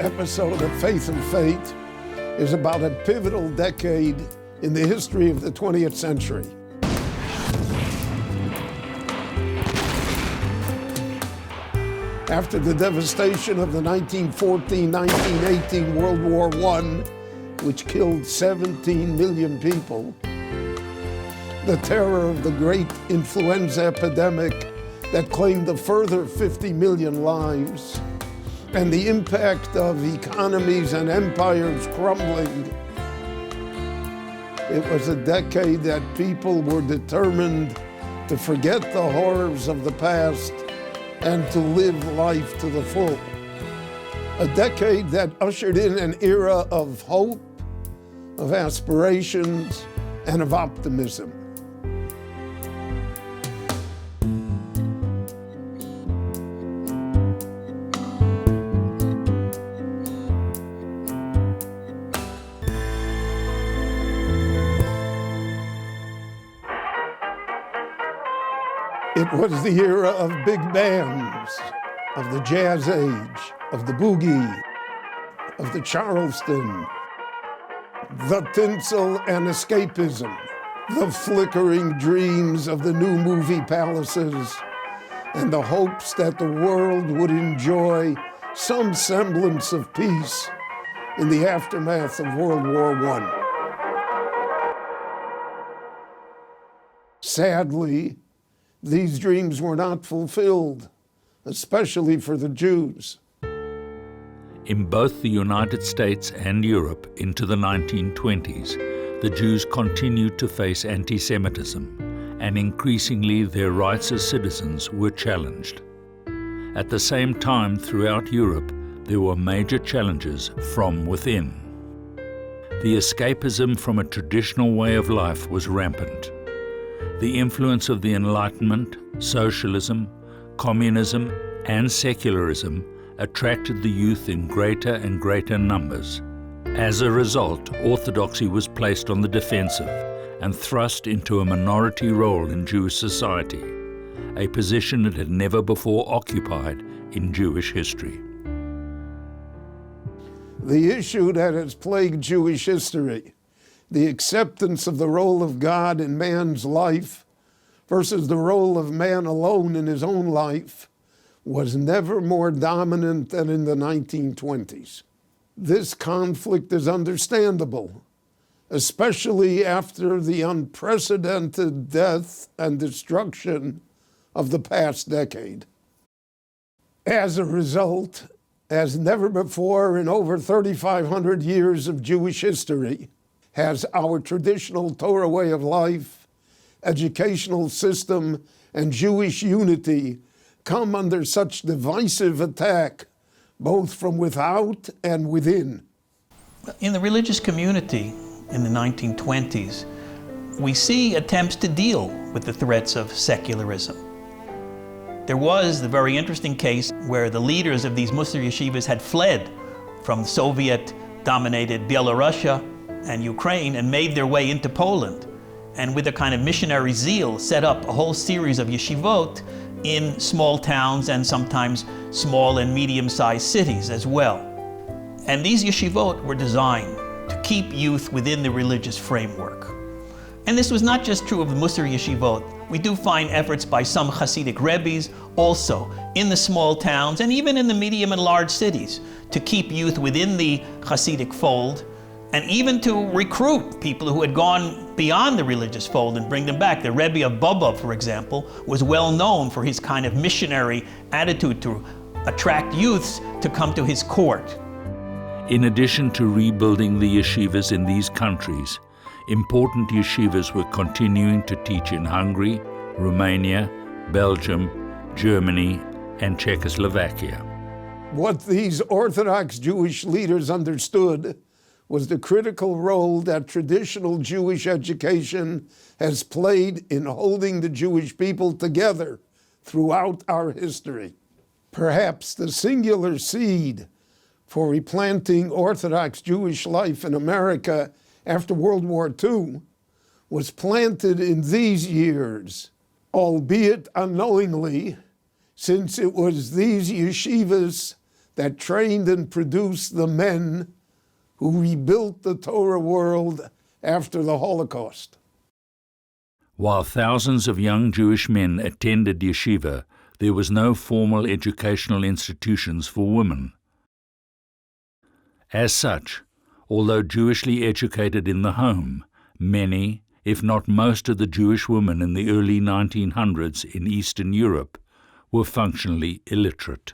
episode of Faith and Fate is about a pivotal decade in the history of the 20th century. After the devastation of the 1914-1918 World War I, which killed 17 million people, the terror of the great influenza epidemic that claimed a further 50 million lives, and the impact of economies and empires crumbling, it was a decade that people were determined to forget the horrors of the past and to live life to the full. A decade that ushered in an era of hope, of aspirations, and of optimism. It was the era of big bands, of the jazz age, of the boogie, of the Charleston, the tinsel and escapism, the flickering dreams of the new movie palaces, and the hopes that the world would enjoy some semblance of peace in the aftermath of World War I. Sadly, these dreams were not fulfilled, especially for the Jews. In both the United States and Europe into the 1920s, the Jews continued to face antisemitism, and increasingly their rights as citizens were challenged. At the same time, throughout Europe, there were major challenges from within. The escapism from a traditional way of life was rampant. The influence of the Enlightenment, socialism, communism, and secularism attracted the youth in greater and greater numbers. As a result, Orthodoxy was placed on the defensive and thrust into a minority role in Jewish society, a position it had never before occupied in Jewish history. The issue that has plagued Jewish history, the acceptance of the role of God in man's life versus the role of man alone in his own life, was never more dominant than in the 1920s. This conflict is understandable, especially after the unprecedented death and destruction of the past decade. As a result, as never before in over 3,500 years of Jewish history, has our traditional Torah way of life, educational system, and Jewish unity come under such divisive attack, both from without and within. In the religious community in the 1920s, we see attempts to deal with the threats of secularism. There was the very interesting case where the leaders of these Musar yeshivas had fled from Soviet-dominated Belarusia and Ukraine and made their way into Poland, and with a kind of missionary zeal set up a whole series of yeshivot in small towns and sometimes small and medium-sized cities as well. And these yeshivot were designed to keep youth within the religious framework. And this was not just true of the Musar yeshivot. We do find efforts by some Hasidic rabbis also in the small towns and even in the medium and large cities to keep youth within the Hasidic fold, and even to recruit people who had gone beyond the religious fold and bring them back. The Rebbe of Bobov, for example, was well known for his kind of missionary attitude to attract youths to come to his court. In addition to rebuilding the yeshivas in these countries, important yeshivas were continuing to teach in Hungary, Romania, Belgium, Germany, and Czechoslovakia. What these Orthodox Jewish leaders understood was the critical role that traditional Jewish education has played in holding the Jewish people together throughout our history. Perhaps the singular seed for replanting Orthodox Jewish life in America after World War II was planted in these years, albeit unknowingly, since it was these yeshivas that trained and produced the men who rebuilt the Torah world after the Holocaust. While thousands of young Jewish men attended yeshiva, there was no formal educational institutions for women. As such, although Jewishly educated in the home, many, if not most of the Jewish women in the early 1900s in Eastern Europe were functionally illiterate.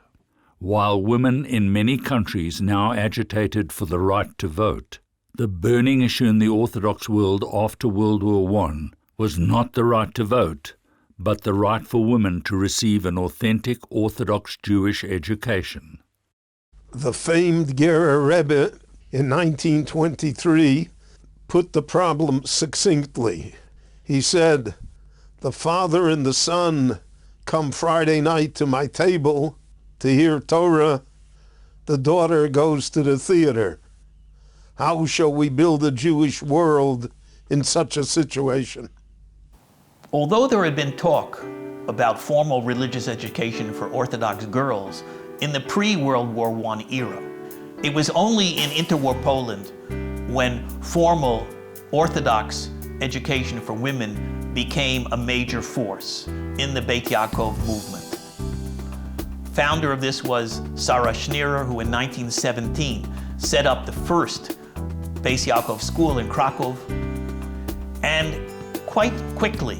While women in many countries now agitated for the right to vote, the burning issue in the Orthodox world after World War I was not the right to vote, but the right for women to receive an authentic Orthodox Jewish education. The famed Gera Rebbe in 1923 put the problem succinctly. He said, "The father and the son come Friday night to my table to hear Torah. The daughter goes to the theater. How shall we build a Jewish world in such a situation?" Although there had been talk about formal religious education for Orthodox girls in the pre-World War I era, it was only in interwar Poland when formal Orthodox education for women became a major force in the Beit Yaakov movement. Founder of this was Sarah Schneerer, who in 1917 set up the first Bais Yaakov school in Krakow. And quite quickly,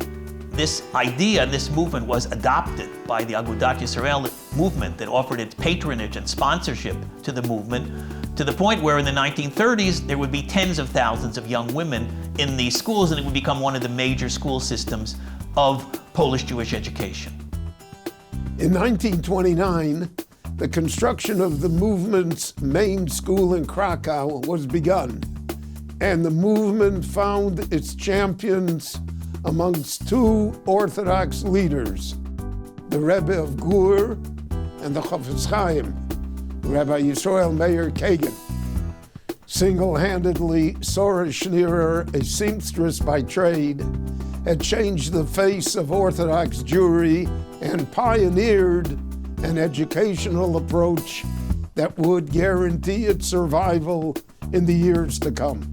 this idea, this movement was adopted by the Agudat Yisrael movement that offered its patronage and sponsorship to the movement, to the point where in the 1930s there would be tens of thousands of young women in these schools, and it would become one of the major school systems of Polish Jewish education. In 1929, the construction of the movement's main school in Krakow was begun, and the movement found its champions amongst two Orthodox leaders, the Rebbe of Gur and the Chofetz Chaim, Rabbi Yisrael Meir Kagan. Single-handedly, Sarah Schneerer, a seamstress by trade, had changed the face of Orthodox Jewry and pioneered an educational approach that would guarantee its survival in the years to come.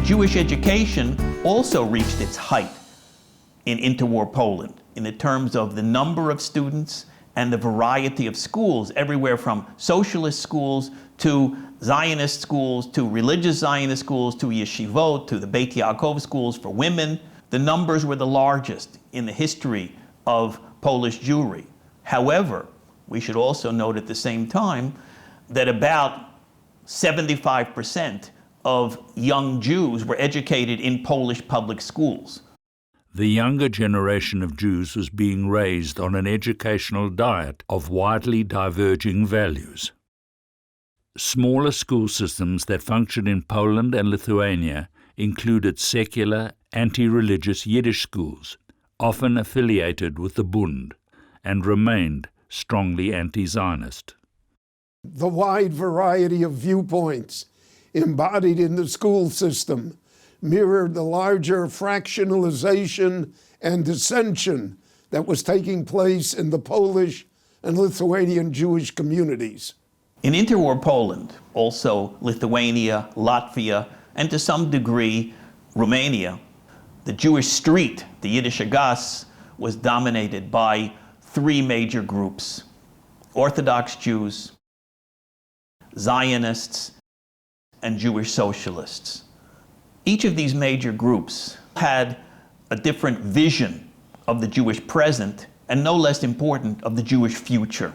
Jewish education also reached its height in interwar Poland in the terms of the number of students and the variety of schools, everywhere from socialist schools to Zionist schools, to religious Zionist schools, to yeshivot, to the Beit Yaakov schools for women. The numbers were the largest in the history of Polish Jewry. However, we should also note at the same time that about 75% of young Jews were educated in Polish public schools. The younger generation of Jews was being raised on an educational diet of widely diverging values. Smaller school systems that functioned in Poland and Lithuania included secular, anti-religious Yiddish schools, often affiliated with the Bund, and remained strongly anti-Zionist. The wide variety of viewpoints embodied in the school system mirrored the larger fractionalization and dissension that was taking place in the Polish and Lithuanian Jewish communities. In interwar Poland, also Lithuania, Latvia, and to some degree Romania, the Jewish street, the Yiddish Agas, was dominated by three major groups: Orthodox Jews, Zionists, and Jewish socialists. Each of these major groups had a different vision of the Jewish present, and no less important, of the Jewish future.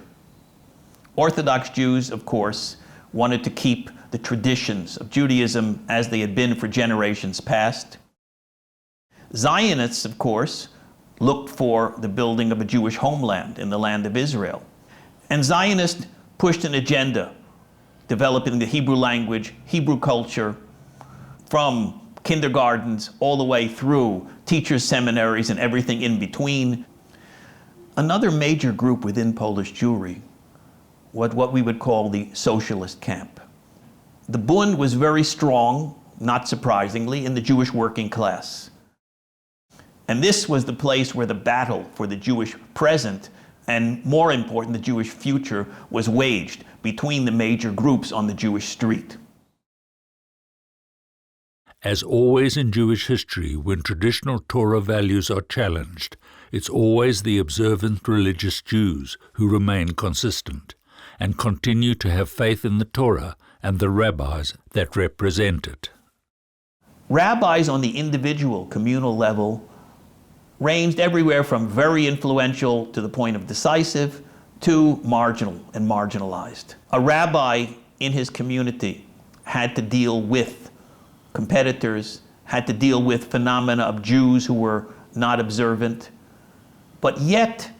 Orthodox Jews, of course, wanted to keep the traditions of Judaism as they had been for generations past. Zionists, of course, looked for the building of a Jewish homeland in the land of Israel. And Zionists pushed an agenda developing the Hebrew language, Hebrew culture, from kindergartens all the way through teachers' seminaries and everything in between. Another major group within Polish Jewry was what we would call the socialist camp. The Bund was very strong, not surprisingly, in the Jewish working class. And this was the place where the battle for the Jewish present, and more important, the Jewish future, was waged between the major groups on the Jewish street. As always in Jewish history, when traditional Torah values are challenged, it's always the observant religious Jews who remain consistent and continue to have faith in the Torah and the rabbis that represent it. Rabbis on the individual, communal level ranged everywhere from very influential to the point of decisive to marginal and marginalized. A rabbi in his community had to deal with competitors, had to deal with phenomena of Jews who were not observant. But yet,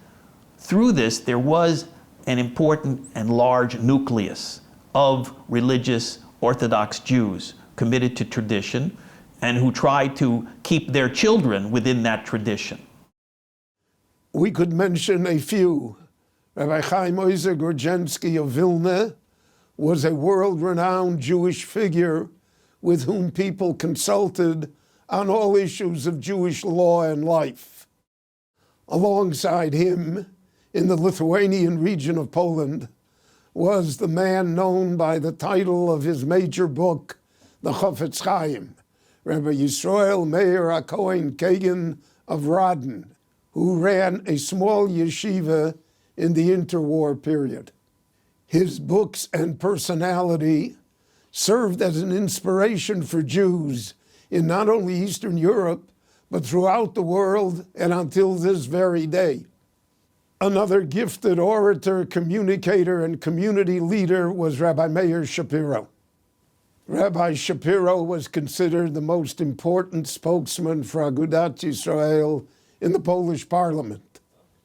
through this, there was an important and large nucleus of religious Orthodox Jews committed to tradition and who tried to keep their children within that tradition. We could mention a few. Rabbi Chaim Ozer Grodzinski of Vilna was a world-renowned Jewish figure with whom people consulted on all issues of Jewish law and life. Alongside him, in the Lithuanian region of Poland, was the man known by the title of his major book, the Chofetz Chaim, Rabbi Yisrael Meir HaKohen Kagan of Radin, who ran a small yeshiva in the interwar period. His books and personality served as an inspiration for Jews in not only Eastern Europe, but throughout the world and until this very day. Another gifted orator, communicator, and community leader was Rabbi Meir Shapiro. Rabbi Shapiro was considered the most important spokesman for Agudat Yisrael in the Polish parliament,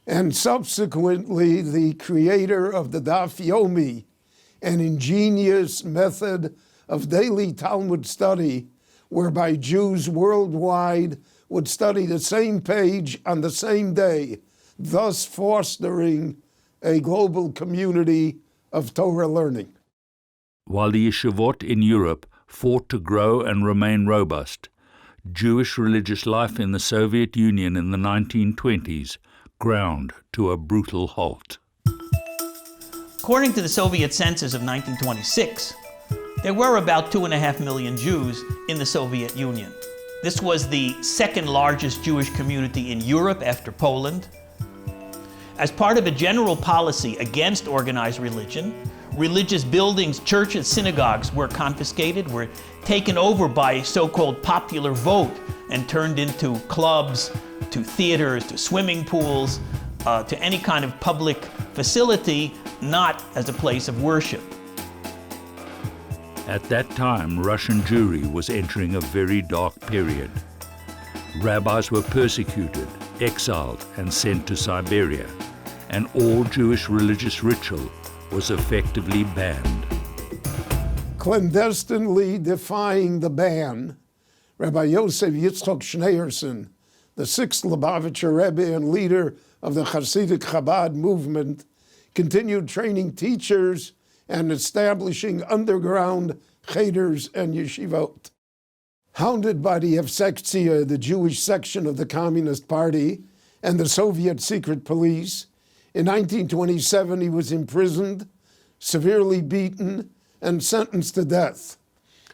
and subsequently the creator of the Daf Yomi, an ingenious method of daily Talmud study whereby Jews worldwide would study the same page on the same day, thus fostering a global community of Torah learning. While the yeshivot in Europe fought to grow and remain robust, Jewish religious life in the Soviet Union in the 1920s ground to a brutal halt. According to the Soviet census of 1926, there were about 2.5 million Jews in the Soviet Union. This was the second largest Jewish community in Europe after Poland. As part of a general policy against organized religion, religious buildings, churches, synagogues were confiscated, were taken over by a so-called popular vote and turned into clubs, to theaters, to swimming pools, to any kind of public facility, not as a place of worship. At that time, Russian Jewry was entering a very dark period. Rabbis were persecuted, exiled, and sent to Siberia, and all Jewish religious ritual was effectively banned. Clandestinely defying the ban, Rabbi Yosef Yitzchok Schneerson, the sixth Lubavitcher Rebbe and leader of the Hasidic Chabad movement, continued training teachers and establishing underground cheders and yeshivot. Hounded by the Evsektia, the Jewish section of the Communist Party, and the Soviet secret police, in 1927 he was imprisoned, severely beaten, and sentenced to death.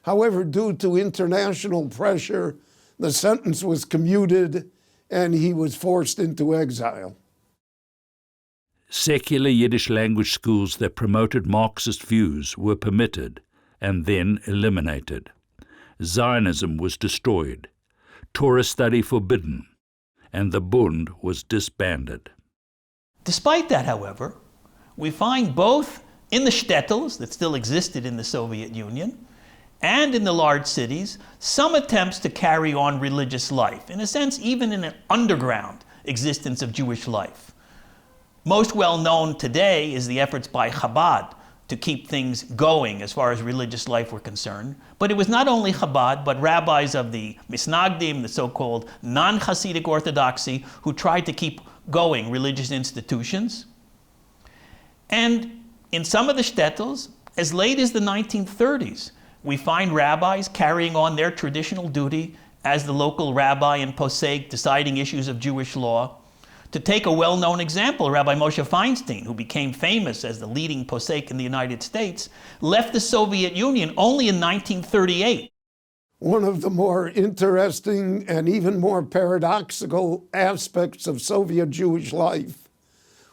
However, due to international pressure, the sentence was commuted and he was forced into exile. Secular Yiddish language schools that promoted Marxist views were permitted and then eliminated. Zionism was destroyed, Torah study forbidden, and the Bund was disbanded. Despite that, however, we find both in the shtetls that still existed in the Soviet Union and in the large cities some attempts to carry on religious life, in a sense even in an underground existence of Jewish life. Most well known today is the efforts by Chabad to keep things going as far as religious life were concerned. But it was not only Chabad, but rabbis of the Misnagdim, the so-called non-Hasidic Orthodoxy, who tried to keep going religious institutions. And in some of the shtetls, as late as the 1930s, we find rabbis carrying on their traditional duty as the local rabbi and posek deciding issues of Jewish law. To take a well-known example, Rabbi Moshe Feinstein, who became famous as the leading posek in the United States, left the Soviet Union only in 1938. One of the more interesting and even more paradoxical aspects of Soviet Jewish life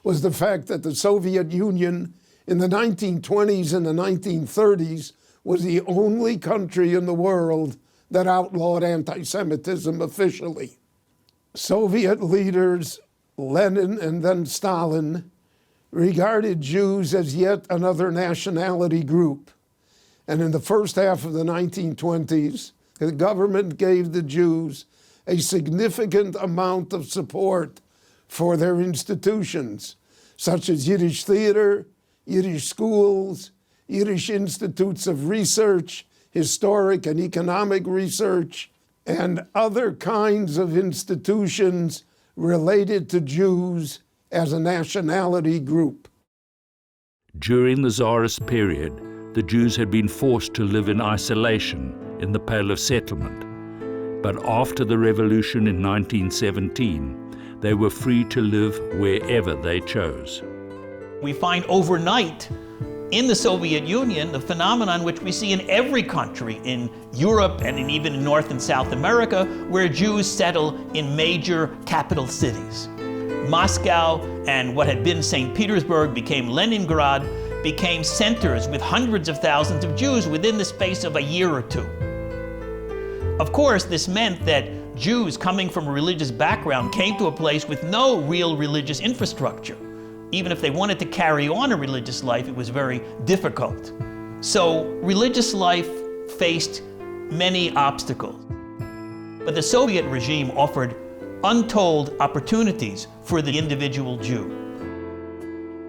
was the fact that the Soviet Union in the 1920s and the 1930s was the only country in the world that outlawed anti-Semitism officially. Soviet leaders, Lenin and then Stalin, regarded Jews as yet another nationality group. And in the first half of the 1920s, the government gave the Jews a significant amount of support for their institutions, such as Yiddish theater, Yiddish schools, Yiddish institutes of research, historic and economic research, and other kinds of institutions related to Jews as a nationality group. During the Tsarist period, the Jews had been forced to live in isolation in the Pale of Settlement. But after the revolution in 1917, they were free to live wherever they chose. We find overnight in the Soviet Union the phenomenon which we see in every country in Europe and even in North and South America, where Jews settle in major capital cities. Moscow and what had been St. Petersburg became Leningrad, became centers with hundreds of thousands of Jews within the space of a year or two. Of course, this meant that Jews coming from a religious background came to a place with no real religious infrastructure. Even if they wanted to carry on a religious life, it was very difficult. So religious life faced many obstacles. But the Soviet regime offered untold opportunities for the individual Jew.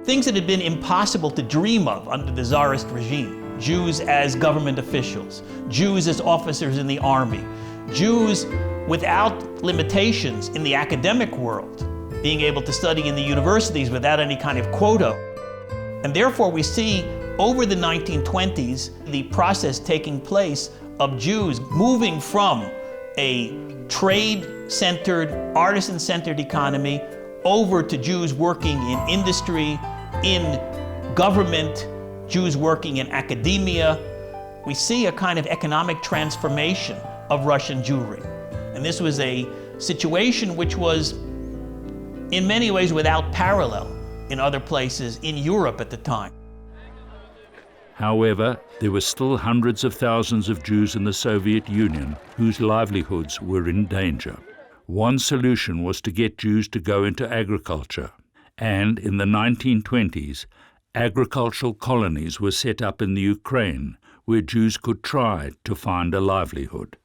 Things that had been impossible to dream of under the Tsarist regime. Jews as government officials, Jews as officers in the army, Jews without limitations in the academic world, being able to study in the universities without any kind of quota. And therefore we see over the 1920s the process taking place of Jews moving from a trade-centered, artisan-centered economy over to Jews working in industry, in government, Jews working in academia. We see a kind of economic transformation of Russian Jewry. And this was a situation which was in many ways without parallel in other places in Europe at the time. However, there were still hundreds of thousands of Jews in the Soviet Union whose livelihoods were in danger. One solution was to get Jews to go into agriculture, and in the 1920s, agricultural colonies were set up in the Ukraine where Jews could try to find a livelihood.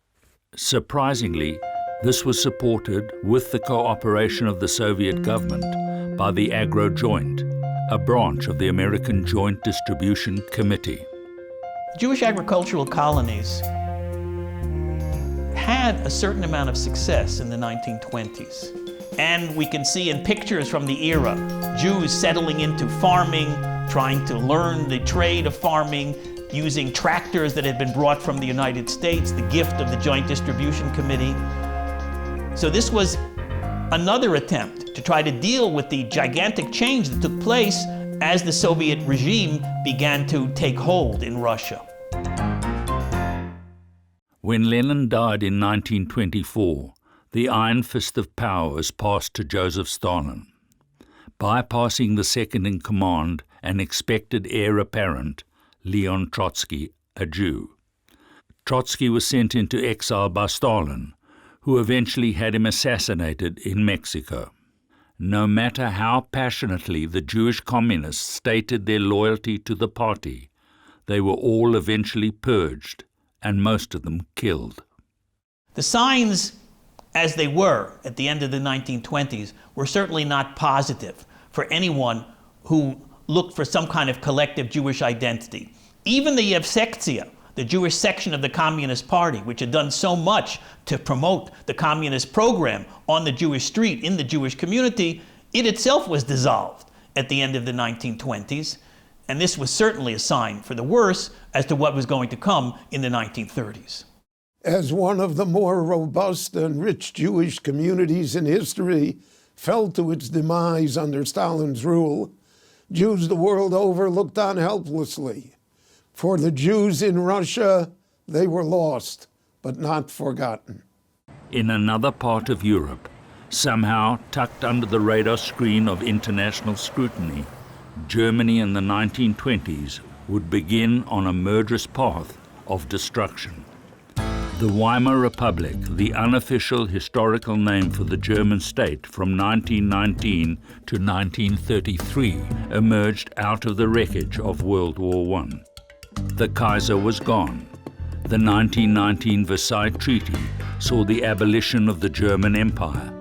Surprisingly, this was supported with the cooperation of the Soviet government by the Agro Joint, a branch of the American Joint Distribution Committee. Jewish agricultural colonies had a certain amount of success in the 1920s. And we can see in pictures from the era, Jews settling into farming, trying to learn the trade of farming, using tractors that had been brought from the United States, the gift of the Joint Distribution Committee. So this was another attempt to try to deal with the gigantic change that took place as the Soviet regime began to take hold in Russia. When Lenin died in 1924, the iron fist of power was passed to Joseph Stalin. Bypassing the second-in-command and expected heir apparent, Leon Trotsky, a Jew. Trotsky was sent into exile by Stalin, who eventually had him assassinated in Mexico. No matter how passionately the Jewish communists stated their loyalty to the party, they were all eventually purged, and most of them killed. The signs, as they were at the end of the 1920s, were certainly not positive for anyone who looked for some kind of collective Jewish identity. Even the Yevsektia, the Jewish section of the Communist Party, which had done so much to promote the communist program on the Jewish street, in the Jewish community, it itself was dissolved at the end of the 1920s. And this was certainly a sign for the worse as to what was going to come in the 1930s. As one of the more robust and rich Jewish communities in history fell to its demise under Stalin's rule, Jews the world over looked on helplessly. For the Jews in Russia, they were lost, but not forgotten. In another part of Europe, somehow tucked under the radar screen of international scrutiny, Germany in the 1920s would begin on a murderous path of destruction. The Weimar Republic, the unofficial historical name for the German state from 1919 to 1933, emerged out of the wreckage of World War I. The Kaiser was gone. The 1919 Versailles Treaty saw the abolition of the German Empire,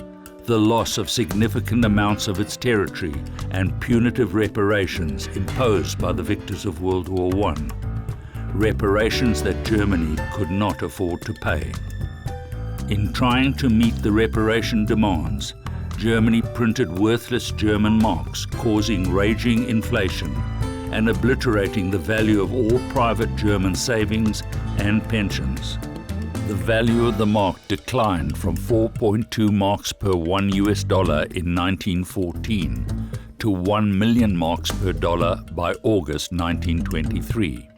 the loss of significant amounts of its territory, and punitive reparations imposed by the victors of World War I. Reparations that Germany could not afford to pay. In trying to meet the reparation demands, Germany printed worthless German marks, causing raging inflation and obliterating the value of all private German savings and pensions. The value of the mark declined from 4.2 marks per $1 in 1914 to 1 million marks per dollar by August 1923.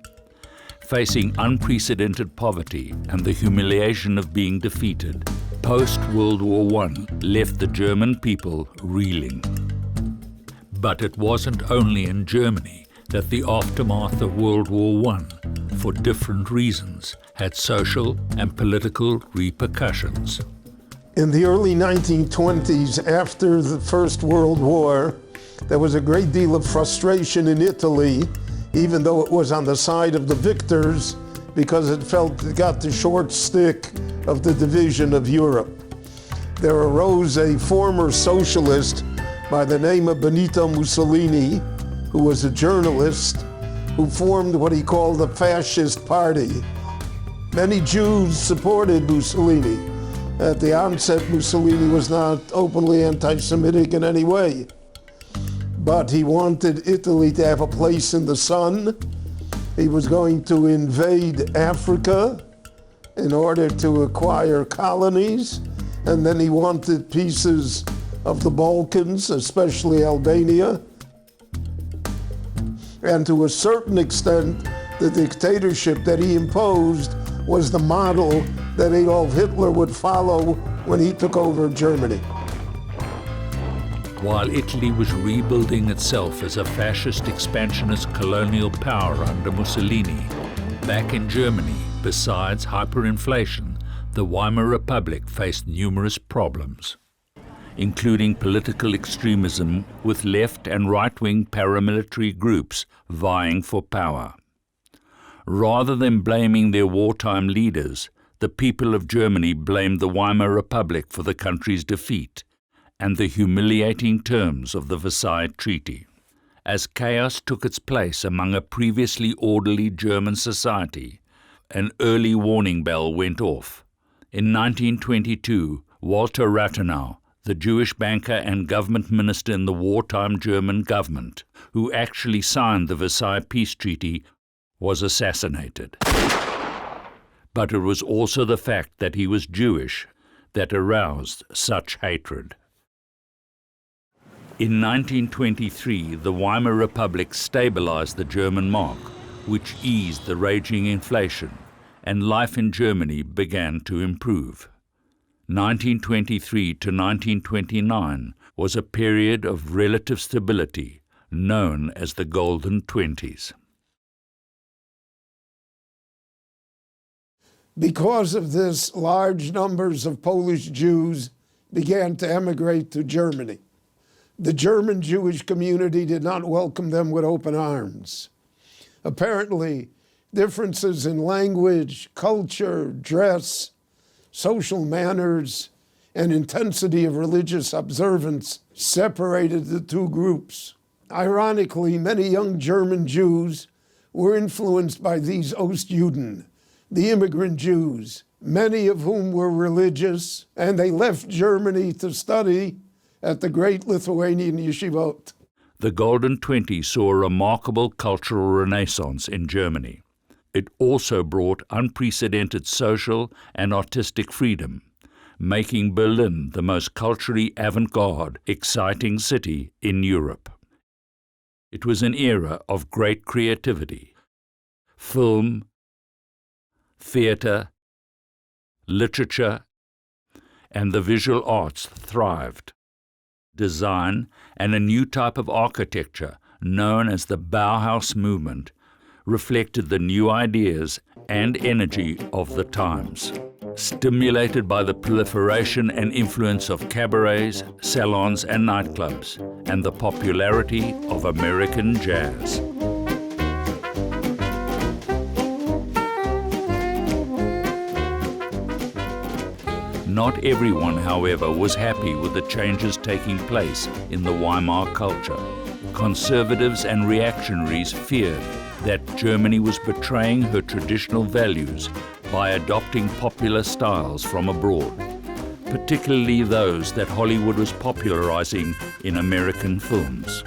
Facing unprecedented poverty and the humiliation of being defeated, post-World War I left the German people reeling. But it wasn't only in Germany that the aftermath of World War I, for different reasons, had social and political repercussions. In the early 1920s, after the First World War, there was a great deal of frustration in Italy, even though it was on the side of the victors, because it felt it got the short stick of the division of Europe. There arose a former socialist by the name of Benito Mussolini, who was a journalist, who formed what he called the Fascist Party. Many Jews supported Mussolini. At the onset, Mussolini was not openly anti-Semitic in any way, but he wanted Italy to have a place in the sun. He was going to invade Africa in order to acquire colonies, and then he wanted pieces of the Balkans, especially Albania. And to a certain extent, the dictatorship that he imposed was the model that Adolf Hitler would follow when he took over Germany. While Italy was rebuilding itself as a fascist expansionist colonial power under Mussolini, back in Germany, besides hyperinflation, the Weimar Republic faced numerous problems, including political extremism with left and right-wing paramilitary groups vying for power. Rather than blaming their wartime leaders, the people of Germany blamed the Weimar Republic for the country's defeat and the humiliating terms of the Versailles Treaty. As chaos took its place among a previously orderly German society, an early warning bell went off. In 1922, Walter Rathenau, the Jewish banker and government minister in the wartime German government, who actually signed the Versailles Peace Treaty, was assassinated. But it was also the fact that he was Jewish that aroused such hatred. In 1923, the Weimar Republic stabilized the German mark, which eased the raging inflation, and life in Germany began to improve. 1923 to 1929 was a period of relative stability, known as the Golden Twenties. Because of this, large numbers of Polish Jews began to emigrate to Germany. The German Jewish community did not welcome them with open arms. Apparently, differences in language, culture, dress, social manners, and intensity of religious observance separated the two groups. Ironically, many young German Jews were influenced by these Ostjuden, the immigrant Jews, many of whom were religious, and they left Germany to study at the great Lithuanian yeshivot. The Golden Twenties saw a remarkable cultural renaissance in Germany. it also brought unprecedented social and artistic freedom, making Berlin the most culturally avant-garde, exciting city in Europe. It was an era of great creativity. Film, theatre, literature, and the visual arts thrived. Design and a new type of architecture, known as the Bauhaus movement, reflected the new ideas and energy of the times. Stimulated by the proliferation and influence of cabarets, salons, and nightclubs, and the popularity of American jazz. Not everyone, however, was happy with the changes taking place in the Weimar culture. Conservatives and reactionaries feared that Germany was betraying her traditional values by adopting popular styles from abroad, particularly those that Hollywood was popularizing in American films.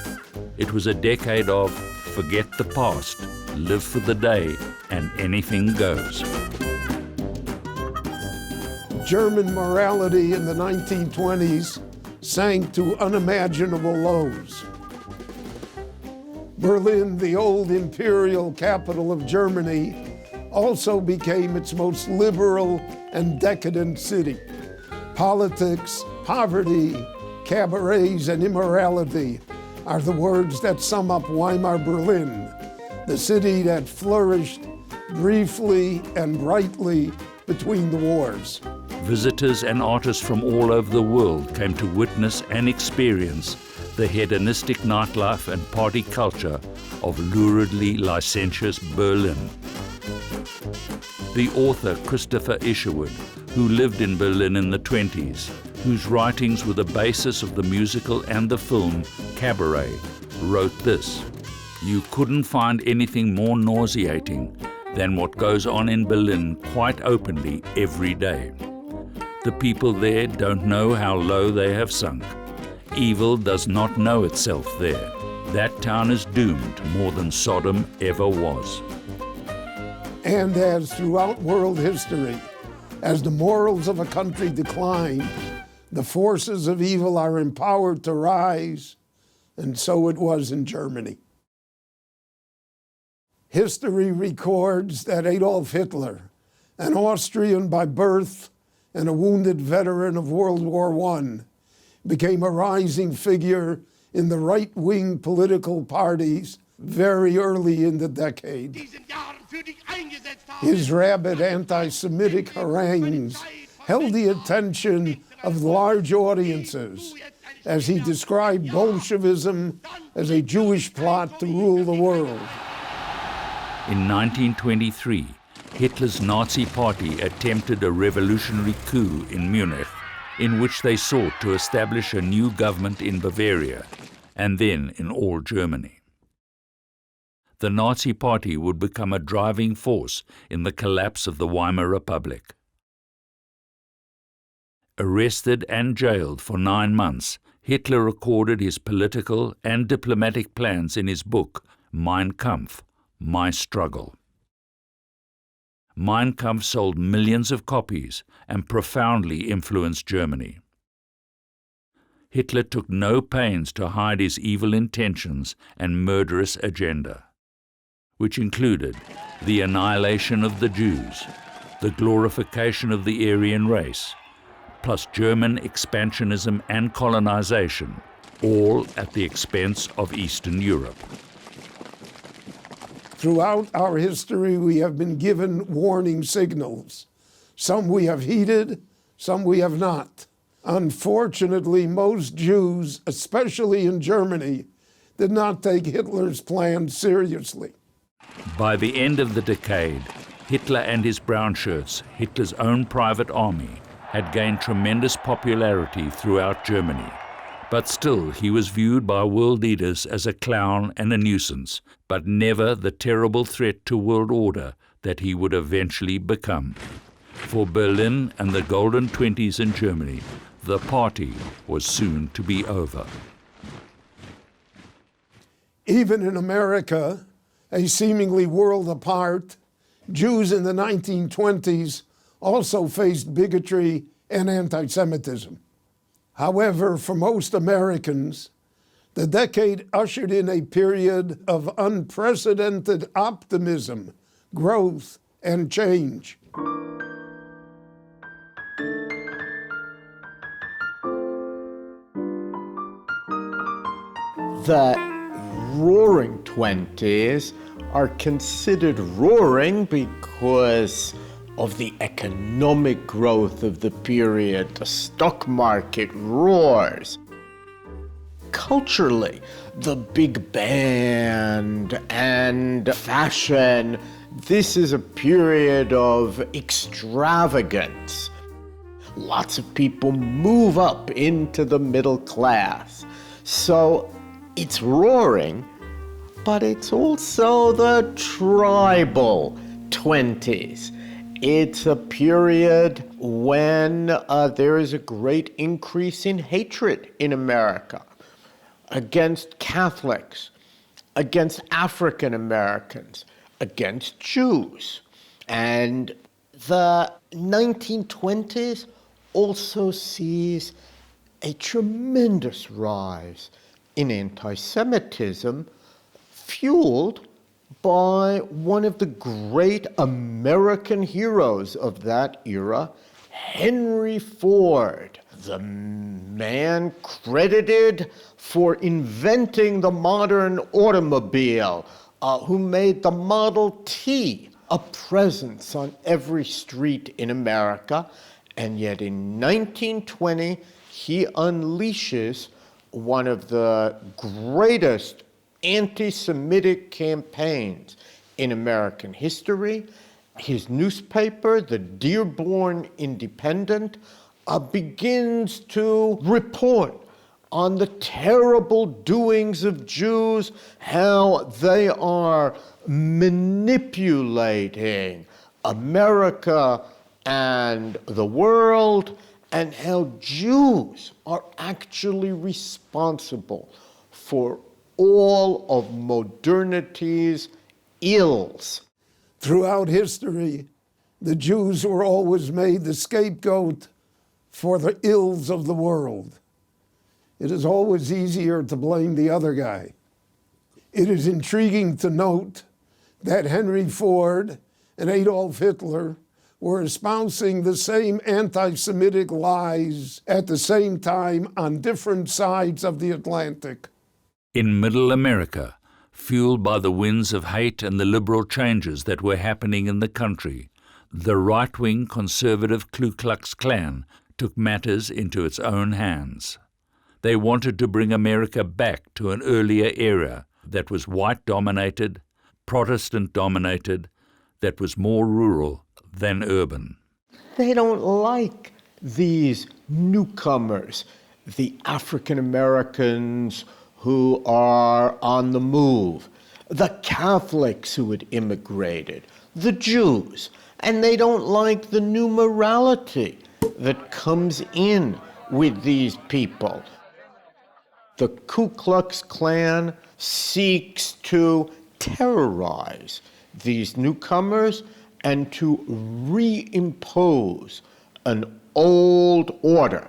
It was a decade of forget the past, live for the day, and anything goes. German morality in the 1920s sank to unimaginable lows. Berlin, the old imperial capital of Germany, also became its most liberal and decadent city. Politics, poverty, cabarets, and immorality are the words that sum up Weimar Berlin, the city that flourished briefly and brightly between the wars. Visitors and artists from all over the world came to witness and experience the hedonistic nightlife and party culture of luridly licentious Berlin. The author Christopher Isherwood, who lived in Berlin in the 20s, whose writings were the basis of the musical and the film Cabaret, wrote this: "You couldn't find anything more nauseating than what goes on in Berlin quite openly every day. The people there don't know how low they have sunk. Evil does not know itself there. That town is doomed more than Sodom ever was." And as throughout world history, as the morals of a country decline, the forces of evil are empowered to rise, and so it was in Germany. History records that Adolf Hitler, an Austrian by birth and a wounded veteran of World War I, became a rising figure in the right-wing political parties very early in the decade. His rabid anti-Semitic harangues held the attention of large audiences as he described Bolshevism as a Jewish plot to rule the world. In 1923, Hitler's Nazi party attempted a revolutionary coup in Munich, in which they sought to establish a new government in Bavaria, and then in all Germany. The Nazi party would become a driving force in the collapse of the Weimar Republic. Arrested and jailed for 9 months, Hitler recorded his political and diplomatic plans in his book, Mein Kampf, My Struggle. Mein Kampf sold millions of copies and profoundly influenced Germany. Hitler took no pains to hide his evil intentions and murderous agenda, which included the annihilation of the Jews, the glorification of the Aryan race, plus German expansionism and colonization, all at the expense of Eastern Europe. Throughout our history, we have been given warning signals. Some we have heeded, some we have not. Unfortunately, most Jews, especially in Germany, did not take Hitler's plan seriously. By the end of the decade, Hitler and his brown shirts, Hitler's own private army, had gained tremendous popularity throughout Germany. But still, he was viewed by world leaders as a clown and a nuisance, but never the terrible threat to world order that he would eventually become. For Berlin and the Golden Twenties in Germany, the party was soon to be over. Even in America, a seemingly world apart, Jews in the 1920s also faced bigotry and anti-Semitism. However, for most Americans, the decade ushered in a period of unprecedented optimism, growth, and change. The Roaring Twenties are considered roaring because of the economic growth of the period. The stock market roars. Culturally, the big band and fashion, this is a period of extravagance. Lots of people move up into the middle class. So it's roaring, but it's also the tribal 20s. It's a period when there is a great increase in hatred in America against Catholics, against African Americans, against Jews. And the 1920s also sees a tremendous rise in anti-Semitism, fueled by one of the great American heroes of that era, Henry Ford, the man credited for inventing the modern automobile, who made the Model T a presence on every street in America. And yet in 1920, he unleashes one of the greatest anti-Semitic campaigns in American history. His newspaper, the Dearborn Independent, begins to report on the terrible doings of Jews, how they are manipulating America and the world, and how Jews are actually responsible for all of modernity's ills. Throughout history, the Jews were always made the scapegoat for the ills of the world. It is always easier to blame the other guy. It is intriguing to note that Henry Ford and Adolf Hitler were espousing the same anti-Semitic lies at the same time on different sides of the Atlantic. In Middle America, fueled by the winds of hate and the liberal changes that were happening in the country, the right-wing conservative Ku Klux Klan took matters into its own hands. They wanted to bring America back to an earlier era that was white-dominated, Protestant-dominated, that was more rural than urban. They don't like these newcomers, the African Americans who are on the move, the Catholics who had immigrated, the Jews, and they don't like the new morality that comes in with these people. The Ku Klux Klan seeks to terrorize these newcomers and to reimpose an old order.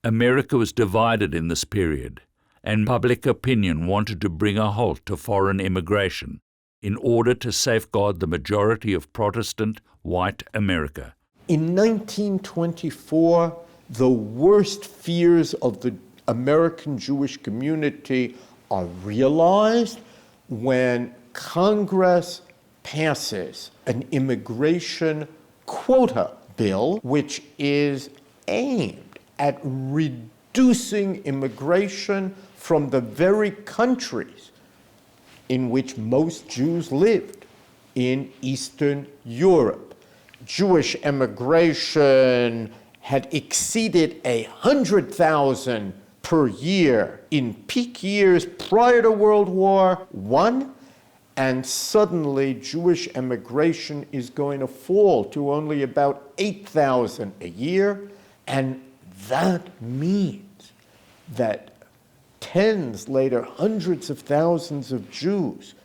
America was divided in this period, and public opinion wanted to bring a halt to foreign immigration in order to safeguard the majority of Protestant white America. In 1924, the worst fears of the American Jewish community are realized when Congress passes an immigration quota bill, which is aimed at reducing immigration from the very countries in which most Jews lived, in Eastern Europe. Jewish immigration had exceeded 100,000 per year in peak years prior to World War I, and suddenly Jewish immigration is going to fall to only about 8,000 a year, and that means that tens, later hundreds of thousands of Jews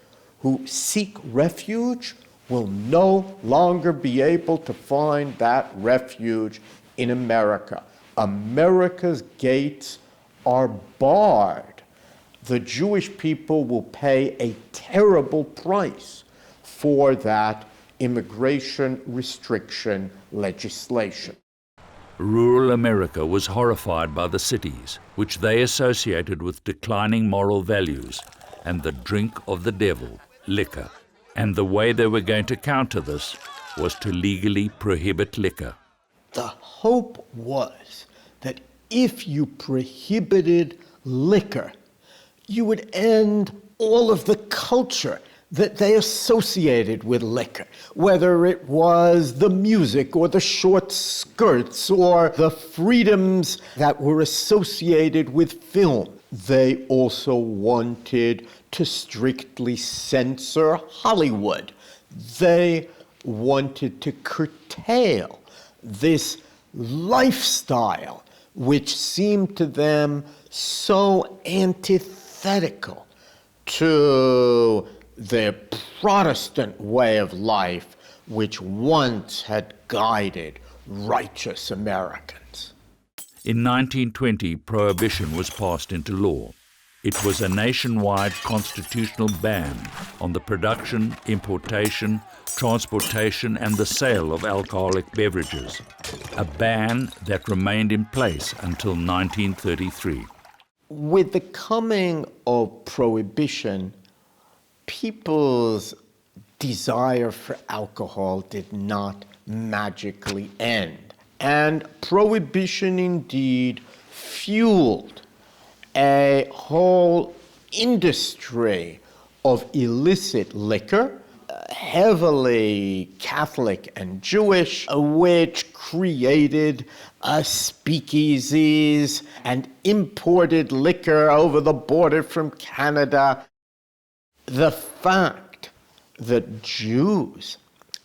who seek refuge will no longer be able to find that refuge in America. America's gates are barred. The Jewish people will pay a terrible price for that immigration restriction legislation. Rural America was horrified by the cities, which they associated with declining moral values and the drink of the devil, liquor. And the way they were going to counter this was to legally prohibit liquor. The hope was that if you prohibited liquor, you would end all of the culture that they associated with liquor, whether it was the music or the short skirts or the freedoms that were associated with film. They also wanted to strictly censor Hollywood. They wanted to curtail this lifestyle, which seemed to them so antithetical to their Protestant way of life, which once had guided righteous Americans. In 1920, Prohibition was passed into law. It was a nationwide constitutional ban on the production, importation, transportation, and the sale of alcoholic beverages, a ban that remained in place until 1933. With the coming of Prohibition, people's desire for alcohol did not magically end. And Prohibition indeed fueled a whole industry of illicit liquor, heavily Catholic and Jewish, which created speakeasies and imported liquor over the border from Canada. The fact that Jews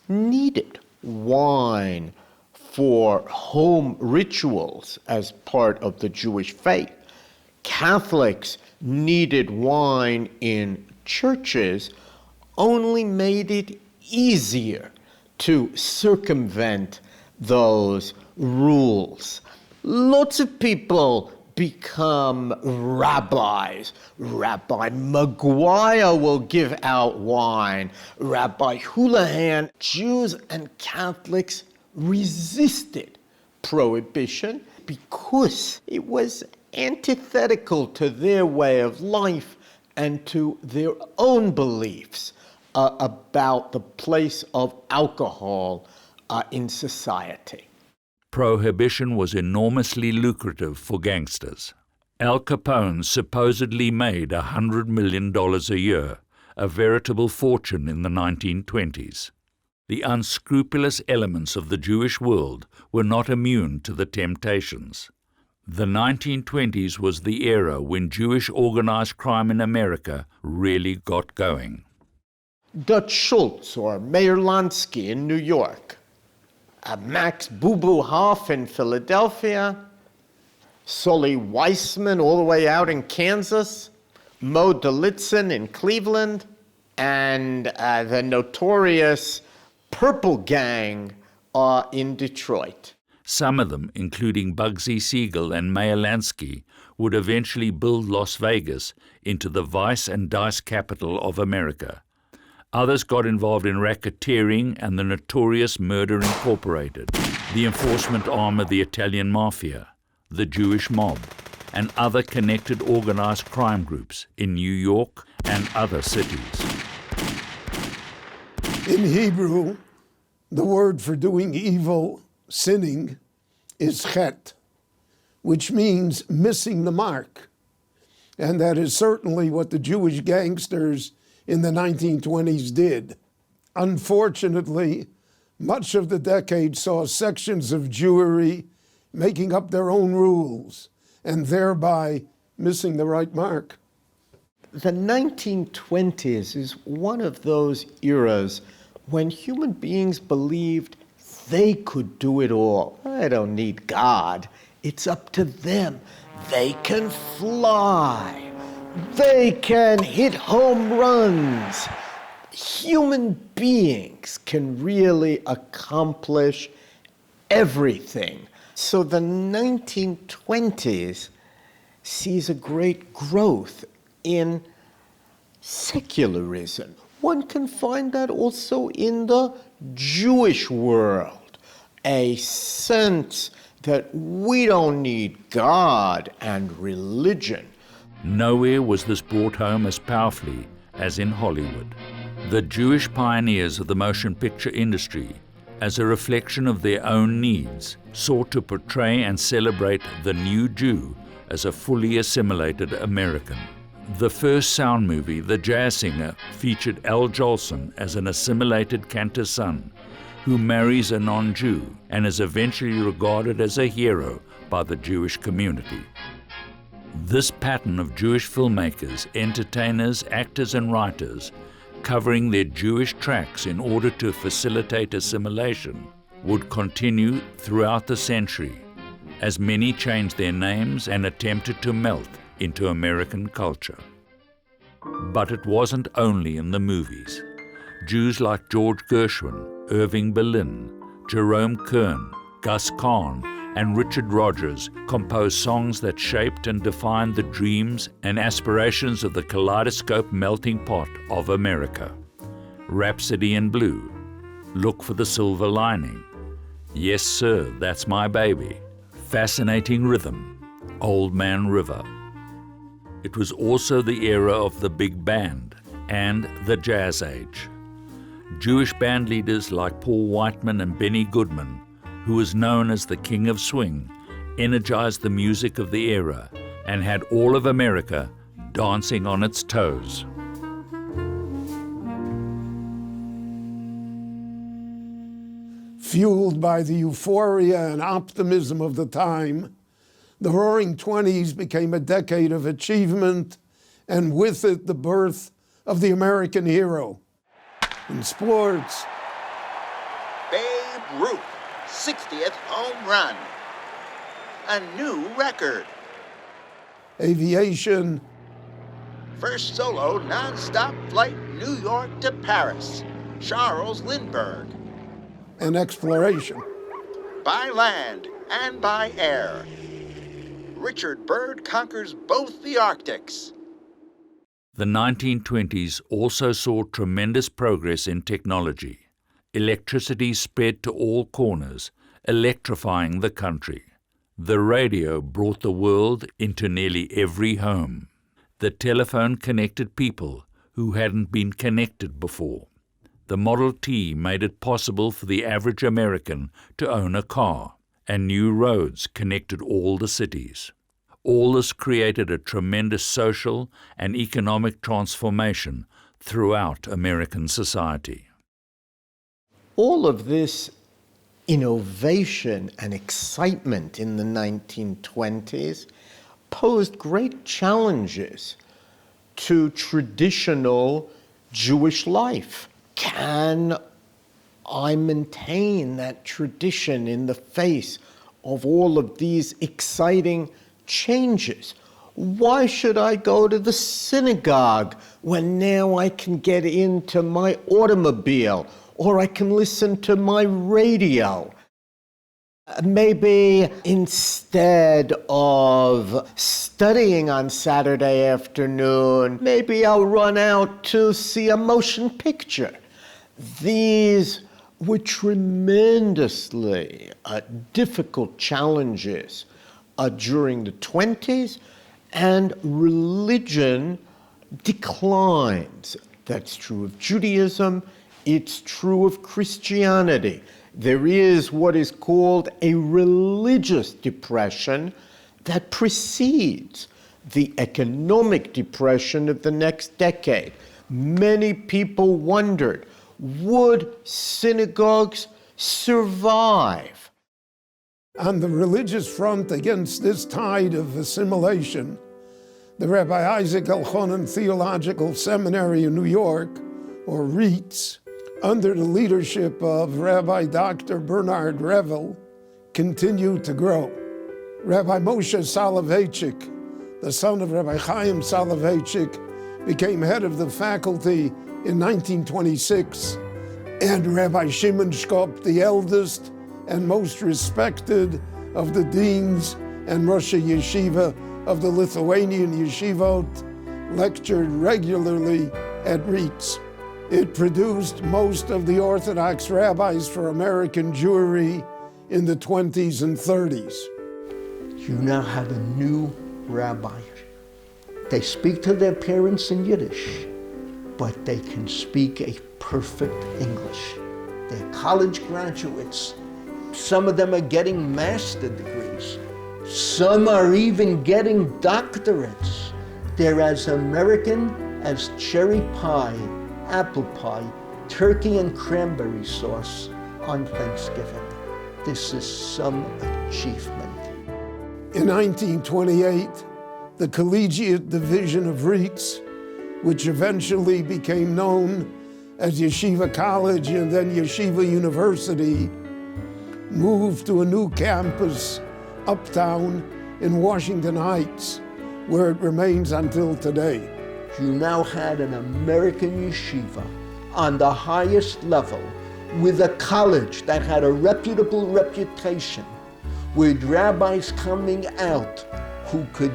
needed wine for home rituals as part of the Jewish faith, Catholics needed wine in churches, only made it easier to circumvent those rules. Lots of people become rabbis. Rabbi Maguire will give out wine. Rabbi Houlihan. Jews and Catholics resisted Prohibition because it was antithetical to their way of life and to their own beliefs about the place of alcohol in society. Prohibition was enormously lucrative for gangsters. Al Capone supposedly made $100 million a year, a veritable fortune in the 1920s. The unscrupulous elements of the Jewish world were not immune to the temptations. The 1920s was the era when Jewish organized crime in America really got going. Dutch Schultz or Meyer Lansky in New York, Max Boo-Boo Hoff in Philadelphia, Solly Weissman all the way out in Kansas, Mo Delitzin in Cleveland, and the notorious Purple Gang in Detroit. Some of them, including Bugsy Siegel and Meyer Lansky, would eventually build Las Vegas into the vice and dice capital of America. Others got involved in racketeering and the notorious Murder Incorporated, the enforcement arm of the Italian Mafia, the Jewish mob, and other connected organized crime groups in New York and other cities. In Hebrew, the word for doing evil, sinning, is chet, which means missing the mark. And that is certainly what the Jewish gangsters in the 1920s did. Unfortunately, much of the decade saw sections of Jewry making up their own rules and thereby missing the right mark. The 1920s is one of those eras when human beings believed they could do it all. I don't need God. It's up to them. They can fly. They can hit home runs. human beings can really accomplish everything. So the 1920s sees a great growth in secularism. One can find that also in the Jewish world, a sense that we don't need God and religion. Nowhere was this brought home as powerfully as in Hollywood. The Jewish pioneers of the motion picture industry, as a reflection of their own needs, sought to portray and celebrate the new Jew as a fully assimilated American. The first sound movie, The Jazz Singer, featured Al Jolson as an assimilated cantor's son who marries a non-Jew and is eventually regarded as a hero by the Jewish community. This pattern of Jewish filmmakers, entertainers, actors and writers covering their Jewish tracks in order to facilitate assimilation would continue throughout the century, as many changed their names and attempted to melt into American culture. But it wasn't only in the movies. Jews like George Gershwin, Irving Berlin, Jerome Kern, Gus Kahn, and Richard Rodgers composed songs that shaped and defined the dreams and aspirations of the kaleidoscope melting pot of America. Rhapsody in Blue, Look for the Silver Lining, Yes Sir, That's My Baby, Fascinating Rhythm, Old Man River. It was also the era of the big band and the jazz age. Jewish band leaders like Paul Whiteman and Benny Goodman, who was known as the King of Swing, energized the music of the era and had all of America dancing on its toes. Fueled by the euphoria and optimism of the time, the Roaring Twenties became a decade of achievement, and with it the birth of the American hero. In sports, Babe Ruth, 60th home run. A new record. aviation, First solo non-stop flight New York to Paris. Charles Lindbergh. and exploration. By land and by air. Richard Byrd conquers both the Arctics. The 1920s also saw tremendous progress in technology. Electricity spread to all corners, electrifying the country. The radio brought the world into nearly every home. The telephone connected people who hadn't been connected before. The Model T made it possible for the average American to own a car, and new roads connected all the cities. All this created a tremendous social and economic transformation throughout American society. All of this innovation and excitement in the 1920s posed great challenges to traditional Jewish life. Can I maintain that tradition in the face of all of these exciting changes? Why should I go to the synagogue when now I can get into my automobile or I can listen to my radio? Maybe instead of studying on Saturday afternoon, maybe I'll run out to see a motion picture. These were tremendously difficult challenges during the 20s, and religion declines. That's true of Judaism, it's true of Christianity. There is what is called a religious depression that precedes the economic depression of the next decade. Many people wondered, would synagogues survive? On the religious front against this tide of assimilation, the Rabbi Isaac Elchanan Theological Seminary in New York, or REITS, under the leadership of Rabbi Dr. Bernard Revel, continued to grow. Rabbi Moshe Soloveitchik, the son of Rabbi Chaim Soloveitchik, became head of the faculty in 1926, and Rabbi Shimon Shkop, the eldest and most respected of the deans and Rosh Yeshiva of the Lithuanian Yeshivot, lectured regularly at RIETS. It produced most of the Orthodox rabbis for American Jewry in the 20s and 30s. You now have a new rabbi. They speak to their parents in Yiddish, but they can speak a perfect English. They're college graduates. Some of them are getting master degrees. Some are even getting doctorates. They're as American as cherry pie, apple pie, turkey and cranberry sauce on Thanksgiving. This is some achievement. In 1928, the Collegiate Division of RIETS, which eventually became known as Yeshiva College and then Yeshiva University, moved to a new campus uptown in Washington Heights, where it remains until today. You now had an American yeshiva on the highest level with a college that had a reputable reputation, with rabbis coming out who could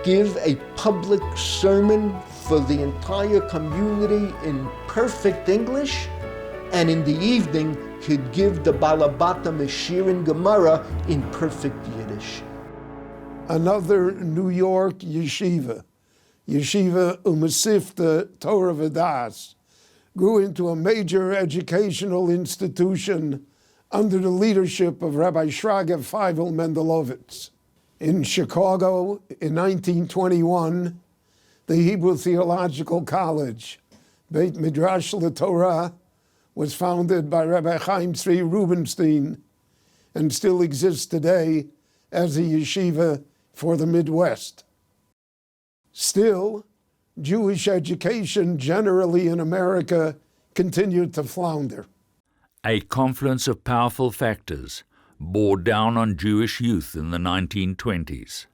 give a public sermon for the entire community in perfect English, and in the evening could give the Balabata Meshir and Gemara in perfect Yiddish. Another New York yeshiva, Yeshiva Umasifta Torah V'das, grew into a major educational institution under the leadership of Rabbi Shraga Feivel Mendelovitz. In Chicago in 1921, the Hebrew Theological College, Beit Midrash LeTorah, was founded by Rabbi Chaim Tzvi Rubenstein and still exists today as a yeshiva for the Midwest. Still, Jewish education generally in America continued to flounder. A confluence of powerful factors bore down on Jewish youth in the 1920s.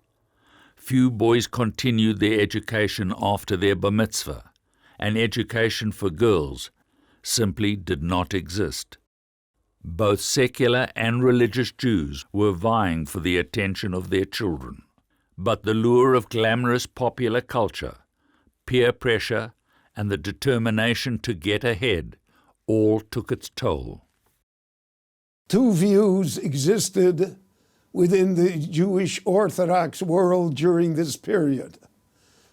Few boys continued their education after their bar mitzvah, and education for girls simply did not exist. Both secular and religious Jews were vying for the attention of their children. But the lure of glamorous popular culture, peer pressure, and the determination to get ahead all took its toll. Two views existed within the Jewish Orthodox world during this period.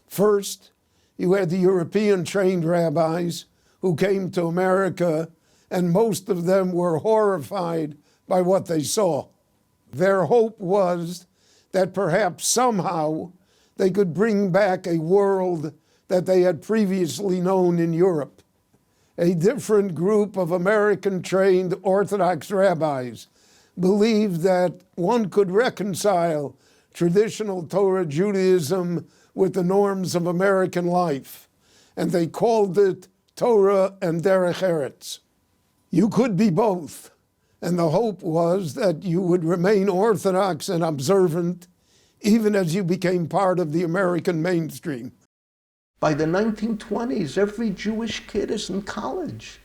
First, you had the European-trained rabbis who came to America, and most of them were horrified by what they saw. Their hope was that perhaps somehow they could bring back a world that they had previously known in Europe. A different group of American-trained Orthodox rabbis believed that one could reconcile traditional Torah Judaism with the norms of American life, and they called it Torah and Derech Eretz. You could be both, and the hope was that you would remain Orthodox and observant even as you became part of the American mainstream. By the 1920s, every Jewish kid is in college.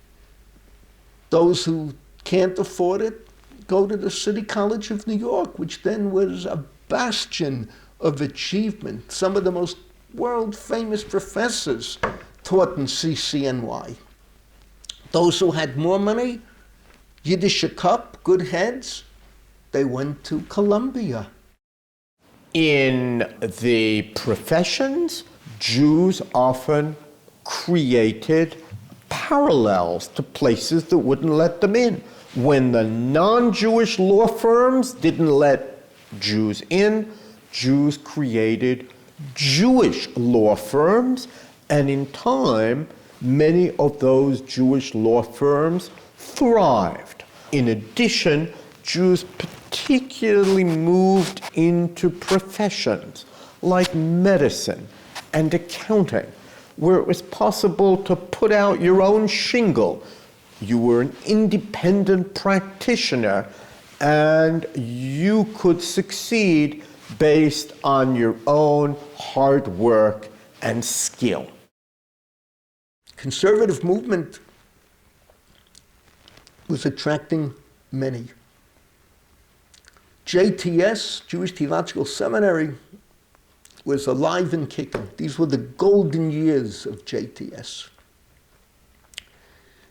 Those who can't afford it go to the City College of New York, which then was a bastion of achievement. Some of the most world-famous professors taught in CCNY. Those who had more money, Yiddish cup, good heads, they went to Columbia. In the professions, Jews often created parallels to places that wouldn't let them in. When the non-Jewish law firms didn't let Jews in, Jews created Jewish law firms, and in time, many of those Jewish law firms thrived. In addition, Jews particularly moved into professions like medicine and accounting, where it was possible to put out your own shingle. You were an independent practitioner, and you could succeed based on your own hard work and skill. conservative movement was attracting many. JTS, Jewish Theological Seminary, was alive and kicking. These were the golden years of JTS.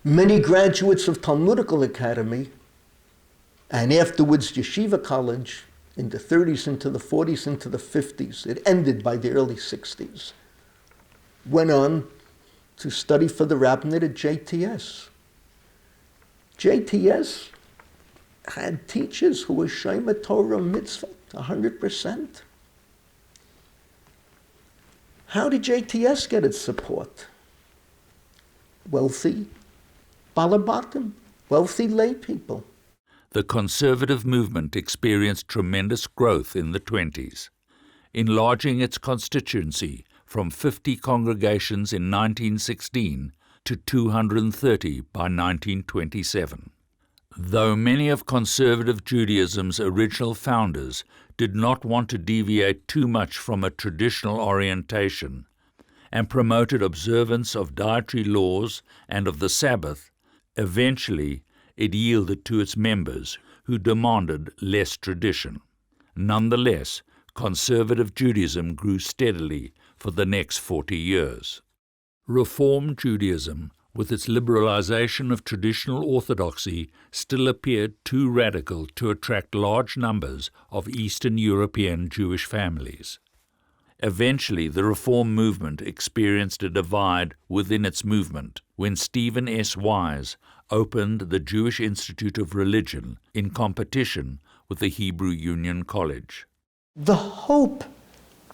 Many graduates of Talmudical Academy and afterwards Yeshiva College in the 30s into the 40s into the 50s, it ended by the early 60s, went on to study for the rabbinate at JTS. JTS had teachers who were Shema Torah mitzvah, 100%. How did JTS get its support? Wealthy balabatim, wealthy lay people. The conservative movement experienced tremendous growth in the 20s, enlarging its constituency from 50 congregations in 1916 to 230 by 1927. Though many of conservative Judaism's original founders did not want to deviate too much from a traditional orientation and promoted observance of dietary laws and of the Sabbath, eventually it yielded to its members who demanded less tradition. Nonetheless, conservative Judaism grew steadily for the next 40 years. Reform Judaism, with its liberalization of traditional orthodoxy, still appeared too radical to attract large numbers of Eastern European Jewish families. Eventually, the Reform movement experienced a divide within its movement when Stephen S. Wise opened the Jewish Institute of Religion in competition with the Hebrew Union College. The hope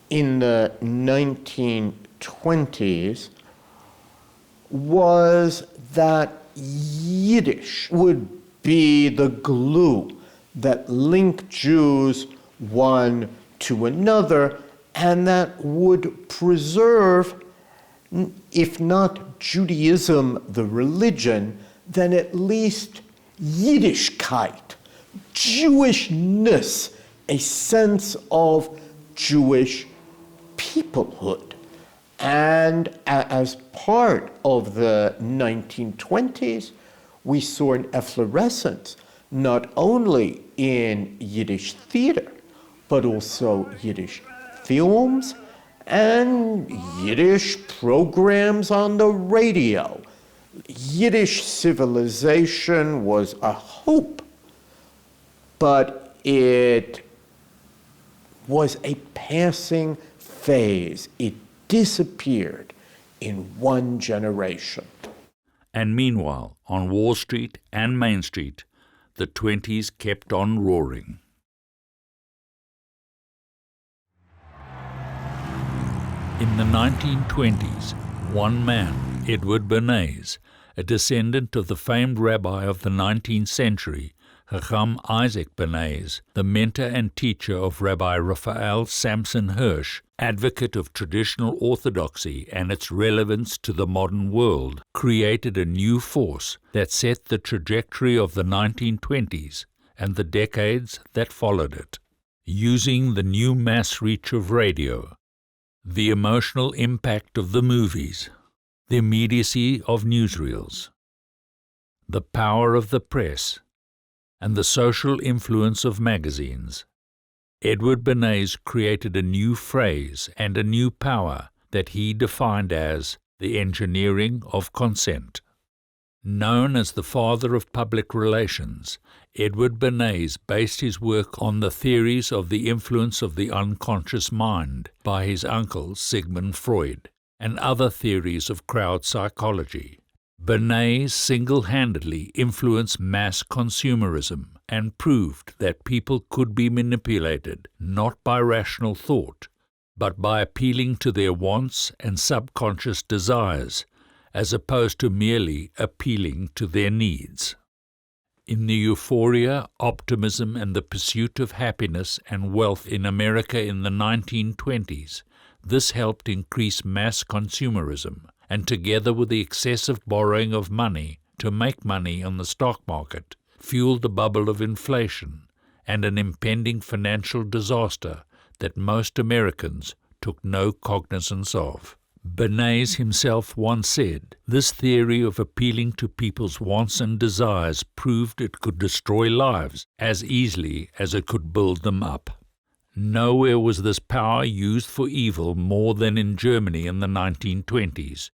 in the 1920s was that Yiddish would be the glue that linked Jews one to another, and that would preserve, if not Judaism, the religion, then at least Yiddishkeit, Jewishness, a sense of Jewish peoplehood. And as part of the 1920s, we saw an efflorescence not only in Yiddish theater, but also Yiddish films and Yiddish programs on the radio. Yiddish civilization was a hope, but it was a passing phase. It disappeared in one generation. And meanwhile, on Wall Street and Main Street, the 20s kept on roaring. In the 1920s, one man, Edward Bernays, a descendant of the famed rabbi of the 19th century, Chacham Isaac Bernays, the mentor and teacher of Rabbi Raphael Samson Hirsch, advocate of traditional orthodoxy and its relevance to the modern world, created a new force that set the trajectory of the 1920s and the decades that followed it. Using the new mass reach of radio, the emotional impact of the movies, the immediacy of newsreels, the power of the press, and the social influence of magazines, Edward Bernays created a new phrase and a new power that he defined as the engineering of consent. Known as the father of public relations, Edward Bernays based his work on the theories of the influence of the unconscious mind by his uncle Sigmund Freud and other theories of crowd psychology. Bernays single-handedly influenced mass consumerism and proved that people could be manipulated not by rational thought, but by appealing to their wants and subconscious desires, as opposed to merely appealing to their needs. In the euphoria, optimism, and the pursuit of happiness and wealth in America in the 1920s, this helped increase mass consumerism, and together with the excessive borrowing of money to make money on the stock market, fueled the bubble of inflation and an impending financial disaster that most Americans took no cognizance of. Bernays himself once said, "This theory of appealing to people's wants and desires proved it could destroy lives as easily as it could build them up." Nowhere was this power used for evil more than in Germany in the 1920s,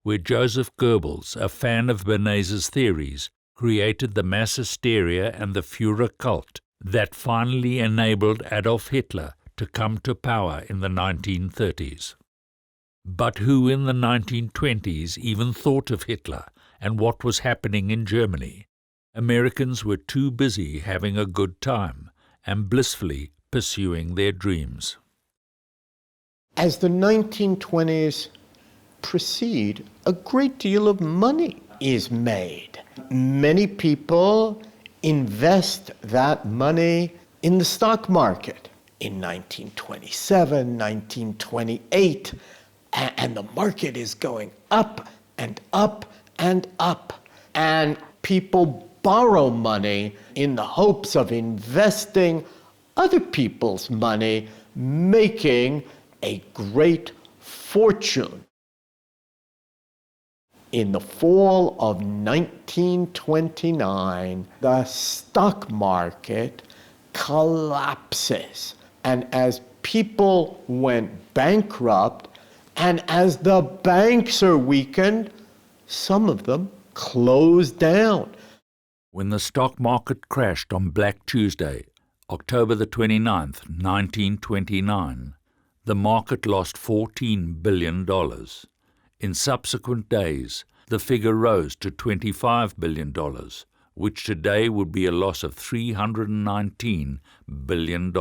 where Joseph Goebbels, a fan of Bernays' theories, created the mass hysteria and the Führer cult that finally enabled Adolf Hitler to come to power in the 1930s. But who in the 1920s even thought of Hitler and what was happening in Germany? Americans were too busy having a good time and blissfully pursuing their dreams. As the 1920s proceed, a great deal of money is made. Many people invest that money in the stock market in 1927, 1928, and the market is going up and up and up. And people borrow money in the hopes of investing other people's money, making a great fortune. In the fall of 1929, the stock market collapses. And as people went bankrupt, and as the banks are weakened, some of them closed down. When the stock market crashed on Black Tuesday, October the 29th, 1929, the market lost $14 billion. In subsequent days, the figure rose to $25 billion, which today would be a loss of $319 billion.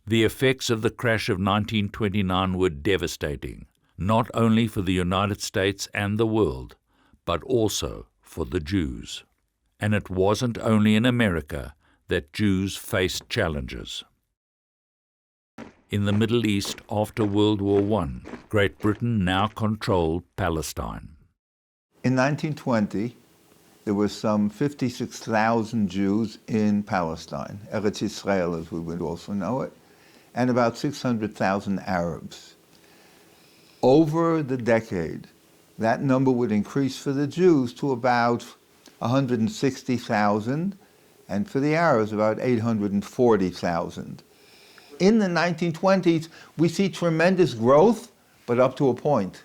The effects of the crash of 1929 were devastating, not only for the United States and the world, but also for the Jews. And it wasn't only in America that Jews faced challenges. In the Middle East after World War I, Great Britain now controlled Palestine. In 1920, there were some 56,000 Jews in Palestine, Eretz Israel as we would also know it, and about 600,000 Arabs. Over the decade, that number would increase for the Jews to about 160,000, and for the Arabs about 840,000. In the 1920s, we see tremendous growth, but up to a point.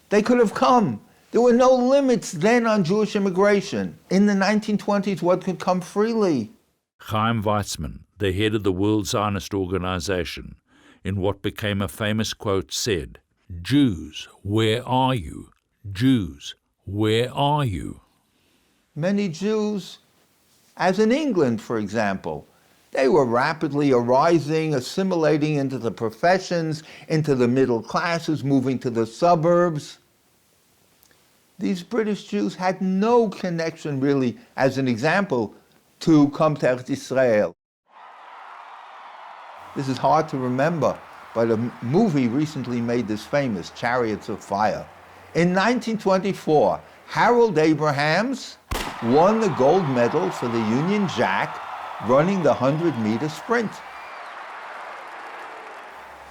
They could have come. There were no limits then on Jewish immigration. In the 1920s, what could come freely? Chaim Weizmann, the head of the World Zionist Organization, in what became a famous quote said, "Jews, where are you? Jews, where are you?" Many Jews, as in England, for example, they were rapidly arising, assimilating into the professions, into the middle classes, moving to the suburbs. These British Jews had no connection, really, as an example, to come to Eretz Israel. This is hard to remember, but a movie recently made this famous, Chariots of Fire. In 1924, Harold Abrahams won the gold medal for the Union Jack running the 100-meter sprint.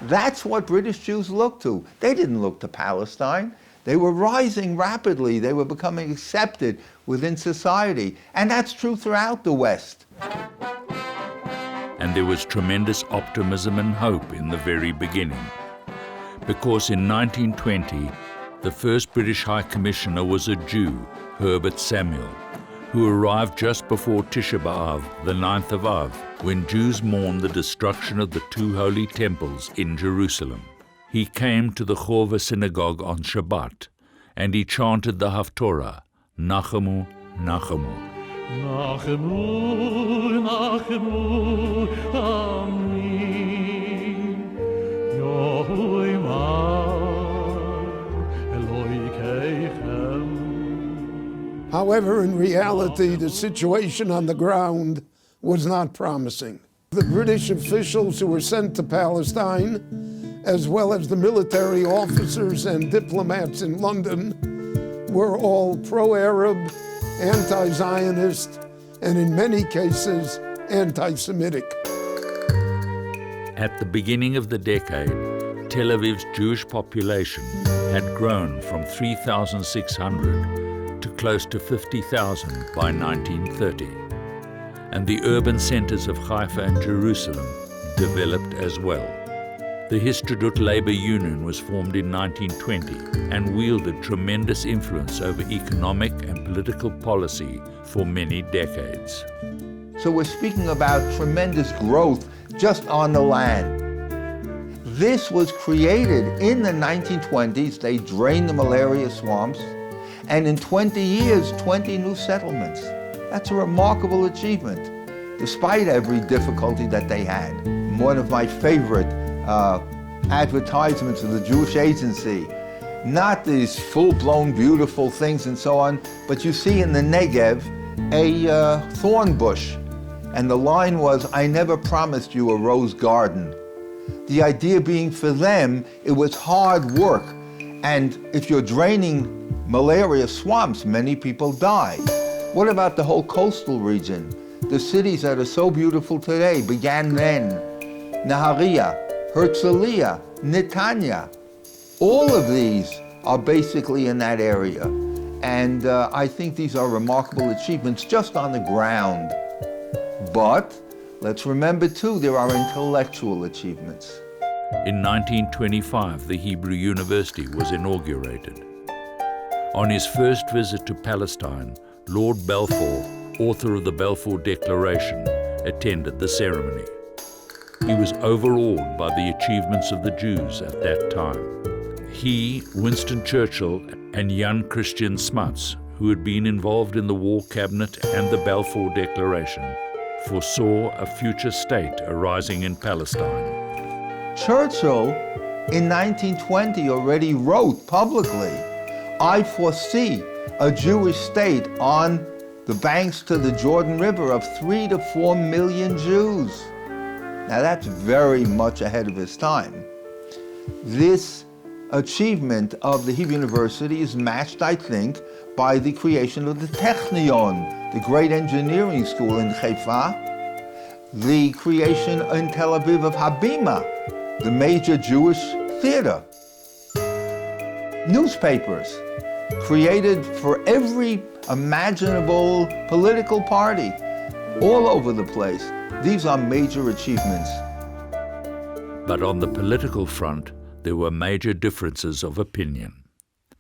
That's what British Jews looked to. They didn't look to Palestine. They were rising rapidly. They were becoming accepted within society. And that's true throughout the West. And there was tremendous optimism and hope in the very beginning. Because in 1920, the first British High Commissioner was a Jew, Herbert Samuel, who arrived just before Tisha B'Av, the 9th of Av, when Jews mourned the destruction of the two holy temples in Jerusalem. He came to the Chorva synagogue on Shabbat, and he chanted the Haftorah, Nachemu, Nachemu. Nachemu, Nachemu, Ami, Yoimar, Eloi Keichem. However, in reality, the situation on the ground was not promising. The British officials who were sent to Palestine, as well as the military officers and diplomats in London, were all pro-Arab, anti-Zionist, and in many cases, anti-Semitic. At the beginning of the decade, Tel Aviv's Jewish population had grown from 3,600 to close to 50,000 by 1930, and the urban centers of Haifa and Jerusalem developed as well. The Histadrut Labor Union was formed in 1920 and wielded tremendous influence over economic and political policy for many decades. So we're speaking about tremendous growth just on the land. This was created in the 1920s. They drained the malaria swamps, and in 20 years, 20 new settlements. That's a remarkable achievement, despite every difficulty that they had. One of my favorite advertisements of the Jewish Agency, not these full-blown beautiful things and so on, but you see in the Negev a thorn bush, and the line was, "I never promised you a rose garden." The idea being for them, it was hard work, and if you're draining malaria swamps, many people die. What about the whole coastal region? The cities that are so beautiful today began then. Nahariya, Herzliya, Netanya, all of these are basically in that area. And I think these are remarkable achievements just on the ground. But let's remember too, there are intellectual achievements. In 1925, the Hebrew University was inaugurated. On his first visit to Palestine, Lord Balfour, author of the Balfour Declaration, attended the ceremony. He was overawed by the achievements of the Jews at that time. He, Winston Churchill, and Jan Christian Smuts, who had been involved in the War Cabinet and the Balfour Declaration, foresaw a future state arising in Palestine. Churchill, in 1920, already wrote publicly, "I foresee a Jewish state on the banks to the Jordan River of 3 to 4 million Jews." Now that's very much ahead of his time. This achievement of the Hebrew University is matched, I think, by the creation of the Technion, the great engineering school in Haifa, the creation in Tel Aviv of Habima, the major Jewish theater. Newspapers created for every imaginable political party all over the place. These are major achievements. But on the political front, there were major differences of opinion.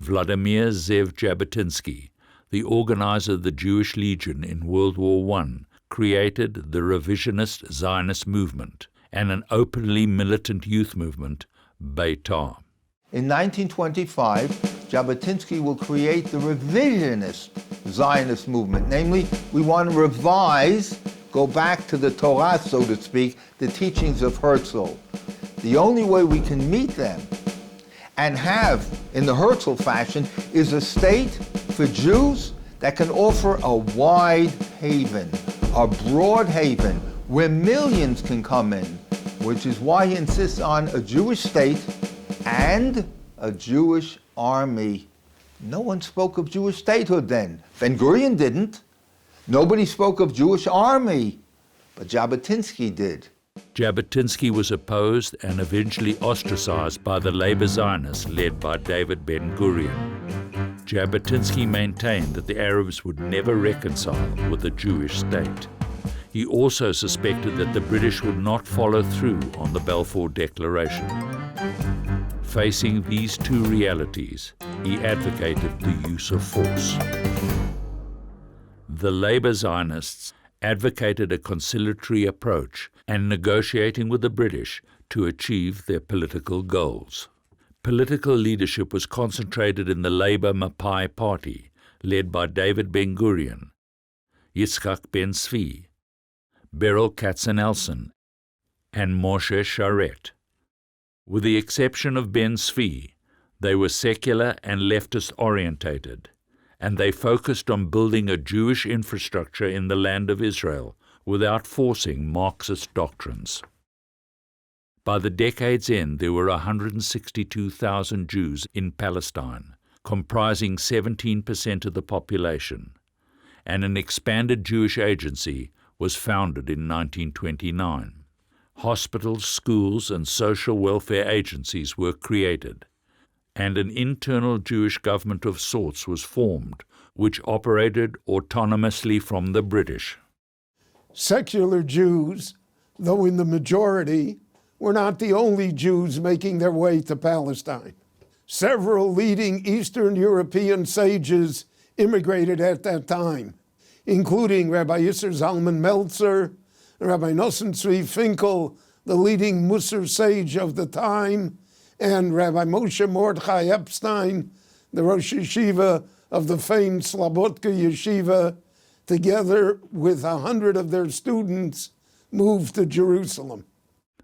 Vladimir Zev Jabotinsky, the organizer of the Jewish Legion in World War I, created the revisionist Zionist movement and an openly militant youth movement, Beitar. In 1925, Jabotinsky will create the revisionist Zionist movement. Namely, we want to revise, go back to the Torah, so to speak, the teachings of Herzl. The only way we can meet them and have, in the Herzl fashion, is a state for Jews that can offer a wide haven, a broad haven, where millions can come in, which is why he insists on a Jewish state and a Jewish army. No one spoke of Jewish statehood then. Ben-Gurion didn't. Nobody spoke of Jewish army, but Jabotinsky did. Jabotinsky was opposed and eventually ostracized by the labor Zionists led by David Ben-Gurion. Jabotinsky maintained that the Arabs would never reconcile with a Jewish state. He also suspected that the British would not follow through on the Balfour Declaration. Facing these two realities, he advocated the use of force. The labor Zionists advocated a conciliatory approach and negotiating with the British to achieve their political goals. Political leadership was concentrated in the Labour Mapai Party, led by David Ben-Gurion, Yitzhak Ben-Zvi, Berel Katzenelson, and Moshe Sharet. With the exception of Ben-Zvi, they were secular and leftist-orientated, and they focused on building a Jewish infrastructure in the land of Israel without forcing Marxist doctrines. By the decade's end, there were 162,000 Jews in Palestine, comprising 17% of the population, and an expanded Jewish agency was founded in 1929. hospitals, schools, and social welfare agencies were created, and an internal Jewish government of sorts was formed, which operated autonomously from the British. Secular Jews, though in the majority, were not the only Jews making their way to Palestine. Several leading Eastern European sages immigrated at that time, including Rabbi Yisser Zalman Meltzer, Rabbi Nosson Tzvi Finkel, the leading Musar sage of the time, and Rabbi Moshe Mordechai Epstein, the Rosh Yeshiva of the famed Slabotka Yeshiva, together with 100 of their students, moved to Jerusalem.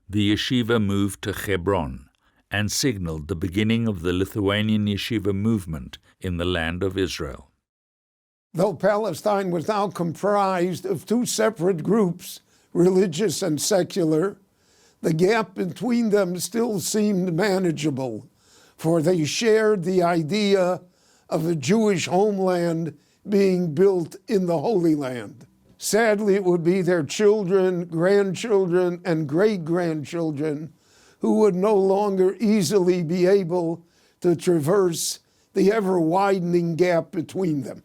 The yeshiva moved to Hebron and signaled the beginning of the Lithuanian yeshiva movement in the land of Israel. Though Palestine was now comprised of two separate groups, religious and secular, the gap between them still seemed manageable, for they shared the idea of a Jewish homeland being built in the Holy Land. Sadly, it would be their children, grandchildren, and great-grandchildren who would no longer easily be able to traverse the ever-widening gap between them.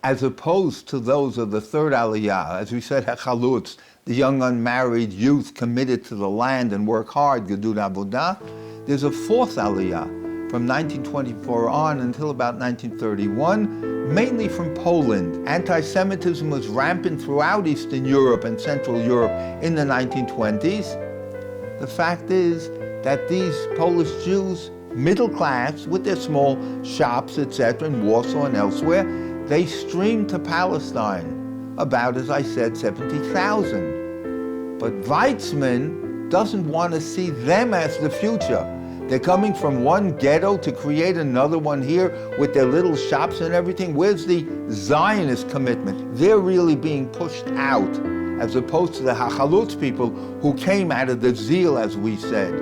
As opposed to those of the third Aliyah, as we said, Hachalutz, the young unmarried youth committed to the land and work hard, Gedud Avodah, there's a fourth Aliyah from 1924 on until about 1931, mainly from Poland. Anti-Semitism was rampant throughout Eastern Europe and Central Europe in the 1920s. The fact is that these Polish Jews, middle class, with their small shops, etc., in Warsaw and elsewhere, they streamed to Palestine, about, as I said, 70,000. But Weizmann doesn't want to see them as the future. They're coming from one ghetto to create another one here with their little shops and everything. Where's the Zionist commitment? They're really being pushed out, as opposed to the Hachalutz people who came out of the zeal, as we said.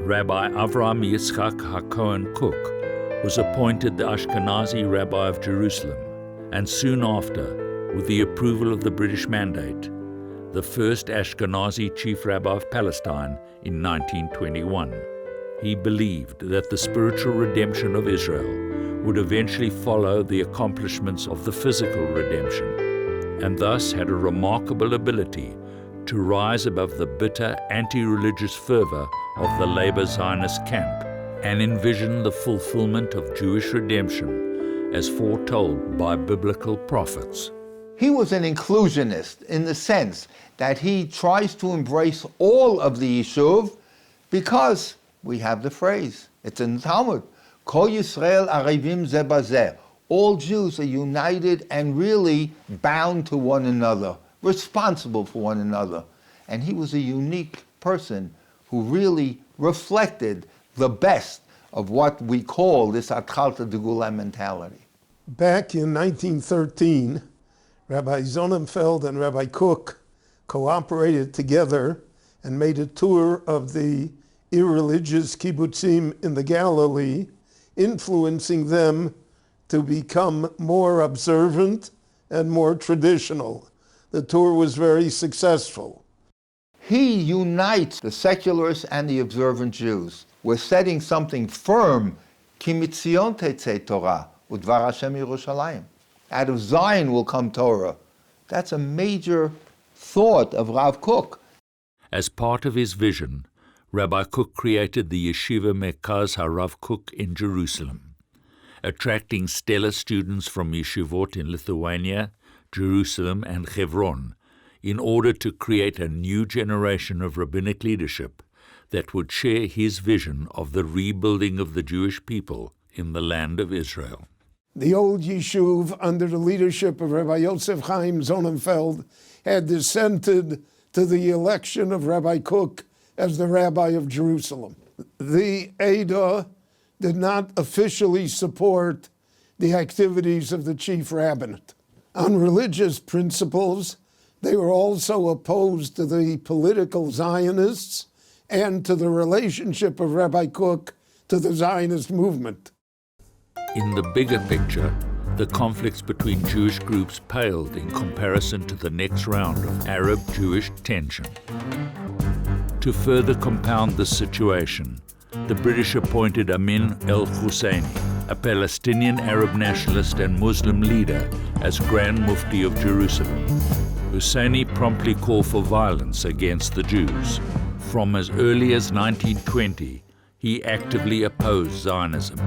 Rabbi Avraham Yitzchak HaKohen Kook was appointed the Ashkenazi Rabbi of Jerusalem, and soon after, with the approval of the British Mandate, the first Ashkenazi Chief Rabbi of Palestine in 1921. He believed that the spiritual redemption of Israel would eventually follow the accomplishments of the physical redemption, and thus had a remarkable ability to rise above the bitter anti-religious fervor of the Labour Zionist camp and envision the fulfillment of Jewish redemption as foretold by biblical prophets. He was an inclusionist in the sense that he tries to embrace all of the Yishuv because we have the phrase, it's in the Talmud, Kol Yisrael Arevim Ze Bazeh. All Jews are united and really bound to one another, responsible for one another. And he was a unique person who really reflected the best of what we call this Atchalta Degula mentality. Back in 1913, Rabbi Sonnenfeld and Rabbi Kook cooperated together and made a tour of the irreligious kibbutzim in the Galilee, influencing them to become more observant and more traditional. The tour was very successful. He unites the secularists and the observant Jews. We're setting something firm, Ki mitzion tetzei Torah, udvar Hashem Yerushalayim. Out of Zion will come Torah. That's a major thought of Rav Kook. As part of his vision, Rabbi Kook created the Yeshiva Mekaz HaRav Kook in Jerusalem, attracting stellar students from yeshivot in Lithuania, Jerusalem, and Hebron, in order to create a new generation of rabbinic leadership that would share his vision of the rebuilding of the Jewish people in the land of Israel. The old Yishuv, under the leadership of Rabbi Yosef Chaim Sonnenfeld, had dissented to the election of Rabbi Kook as the Rabbi of Jerusalem. The Eidah did not officially support the activities of the chief rabbinate. On religious principles, they were also opposed to the political Zionists and to the relationship of Rabbi Kook to the Zionist movement. In the bigger picture, the conflicts between Jewish groups paled in comparison to the next round of Arab-Jewish tension. To further compound this situation, the British appointed Amin el-Husseini, a Palestinian Arab nationalist and Muslim leader, as Grand Mufti of Jerusalem. Husseini promptly called for violence against the Jews. From as early as 1920, he actively opposed Zionism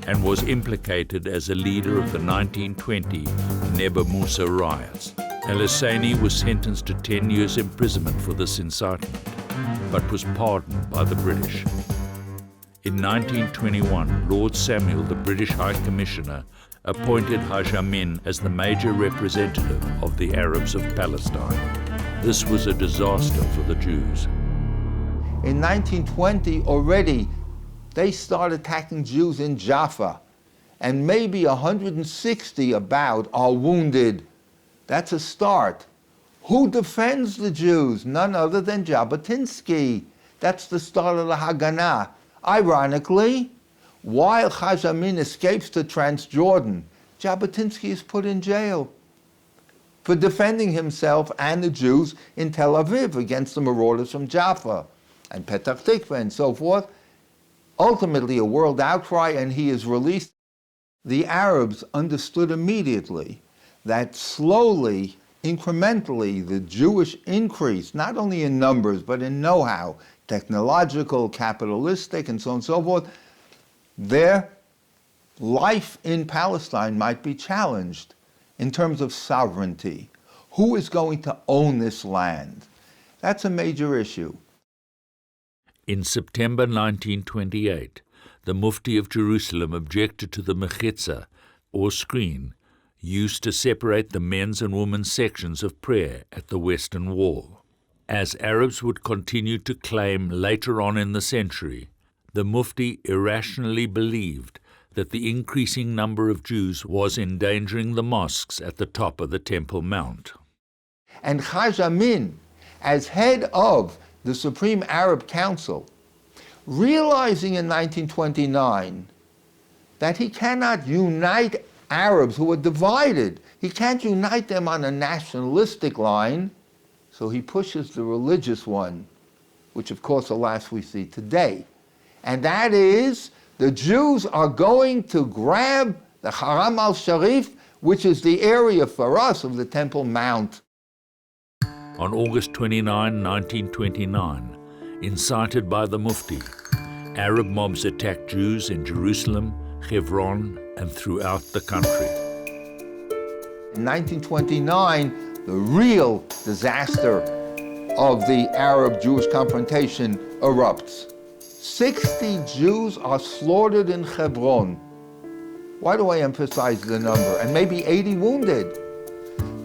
and was implicated as a leader of the 1920 Neba Musa riots. El-Husseini was sentenced to 10 years imprisonment for this incitement, but was pardoned by the British. In 1921, Lord Samuel, the British High Commissioner, appointed Haj Amin as the major representative of the Arabs of Palestine. This was a disaster for the Jews. In 1920 already, they started attacking Jews in Jaffa, and maybe 160 about are wounded. That's a start. Who defends the Jews? None other than Jabotinsky. That's the start of the Haganah. Ironically, while Haj Amin escapes to Transjordan, Jabotinsky is put in jail for defending himself and the Jews in Tel Aviv against the marauders from Jaffa and Petach Tikva and so forth. Ultimately, a world outcry, and he is released. The Arabs understood immediately that slowly, incrementally, the Jewish increase, not only in numbers, but in know-how, technological, capitalistic, and so on and so forth, their life in Palestine might be challenged in terms of sovereignty. Who is going to own this land? That's a major issue. In September 1928, the Mufti of Jerusalem objected to the mechitza, or screen, used to separate the men's and women's sections of prayer at the Western Wall. As Arabs would continue to claim later on in the century, the Mufti irrationally believed that the increasing number of Jews was endangering the mosques at the top of the Temple Mount. And Haj Amin, as head of the Supreme Arab Council, realizing in 1929 that he cannot unite Arabs who are divided, he can't unite them on a nationalistic line, so he pushes the religious one, which of course, alas, we see today. And that is, the Jews are going to grab the Haram al-Sharif, which is the area for us of the Temple Mount. On August 29, 1929, incited by the Mufti, Arab mobs attacked Jews in Jerusalem, Hebron, and throughout the country. In 1929, the real disaster of the Arab-Jewish confrontation erupts. 60 Jews are slaughtered in Hebron. Why do I emphasize the number? And maybe 80 wounded.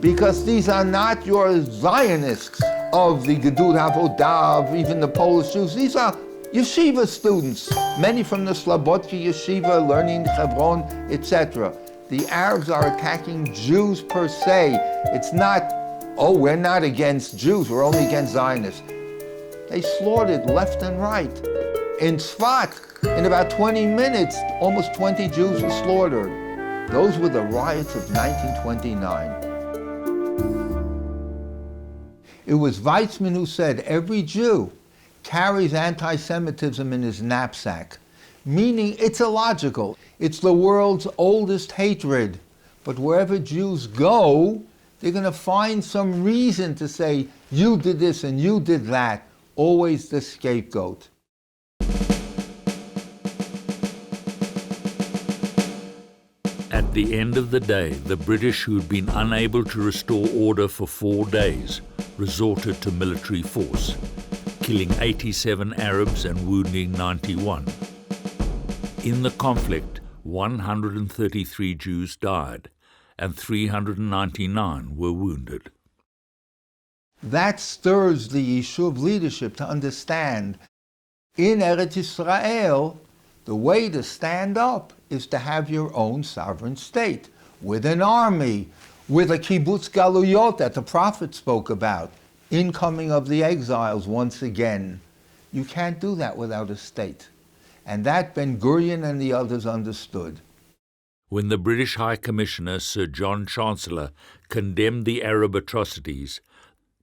Because these are not your Zionists of the Gedud Avodah, even the Polish Jews. These are yeshiva students, many from the Slobodki yeshiva, learning Hebron, etc. The Arabs are attacking Jews per se. It's not, oh, we're not against Jews, we're only against Zionists. They slaughtered left and right. In Tzfat, in about 20 minutes, almost 20 Jews were slaughtered. Those were the riots of 1929. It was Weizmann who said, every Jew carries anti-Semitism in his knapsack, meaning it's illogical. It's the world's oldest hatred. But wherever Jews go, they're going to find some reason to say, you did this and you did that. Always the scapegoat. At the end of the day, the British, who had been unable to restore order for 4 days, resorted to military force, killing 87 Arabs and wounding 91. In the conflict, 133 Jews died and 399 were wounded. That stirs the Yishuv leadership to understand, in Eretz Yisrael, the way to stand up is to have your own sovereign state, with an army, with a kibbutz galuyot that the prophet spoke about, incoming of the exiles once again. You can't do that without a state. And that Ben Gurion and the others understood. When the British High Commissioner Sir John Chancellor condemned the Arab atrocities,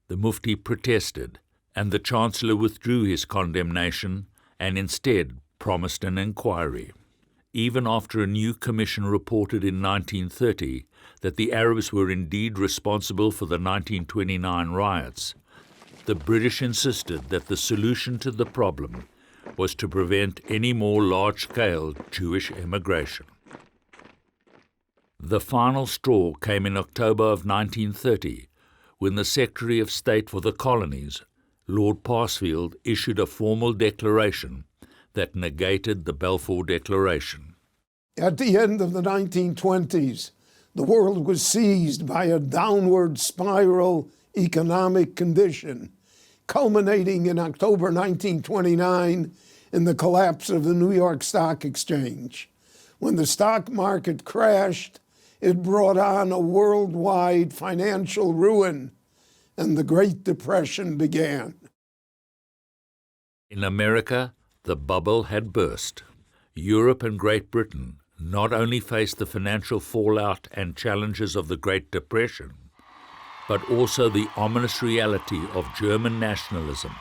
the Mufti protested, and the Chancellor withdrew his condemnation and instead promised an inquiry. Even after a new commission reported in 1930 that the Arabs were indeed responsible for the 1929 riots, the British insisted that the solution to the problem was to prevent any more large-scale Jewish immigration. The final straw came in October of 1930, when the Secretary of State for the Colonies, Lord Parsfield, issued a formal declaration that negated the Balfour Declaration. At the end of the 1920s, the world was seized by a downward spiral economic condition, culminating in October 1929 in the collapse of the New York Stock Exchange. When the stock market crashed, it brought on a worldwide financial ruin, and the Great Depression began. In America, the bubble had burst. Europe and Great Britain not only faced the financial fallout and challenges of the Great Depression, but also the ominous reality of German nationalism,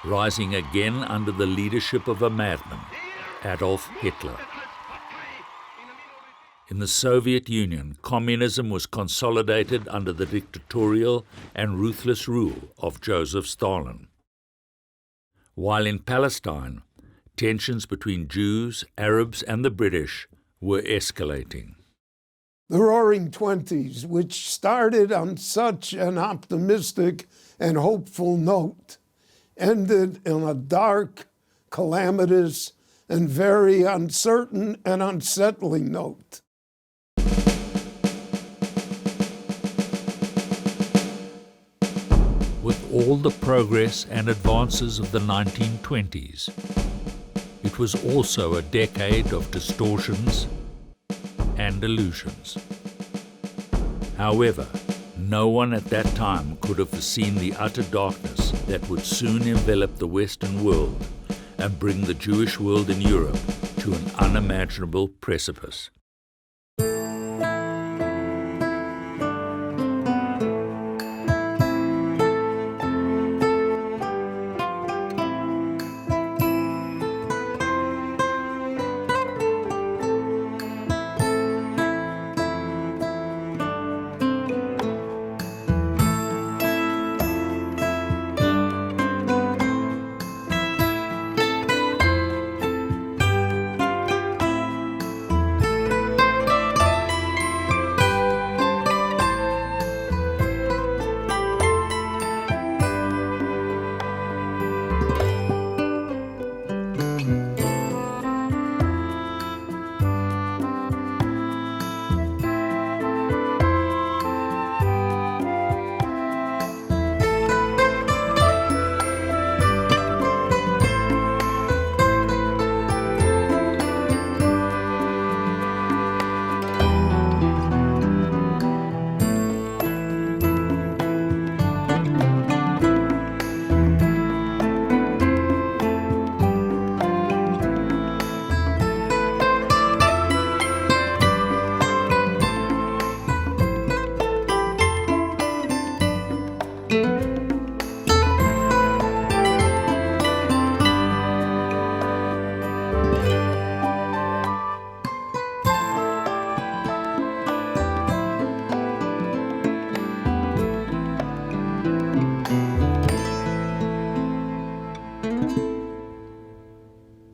rising again under the leadership of a madman, Adolf Hitler. In the Soviet Union, communism was consolidated under the dictatorial and ruthless rule of Joseph Stalin. While in Palestine, tensions between Jews, Arabs, and the British were escalating. The Roaring Twenties, which started on such an optimistic and hopeful note, ended in a dark, calamitous, and very uncertain and unsettling note. With all the progress and advances of the 1920s, it was also a decade of distortions and illusions. However, no one at that time could have foreseen the utter darkness that would soon envelop the Western world and bring the Jewish world in Europe to an unimaginable precipice.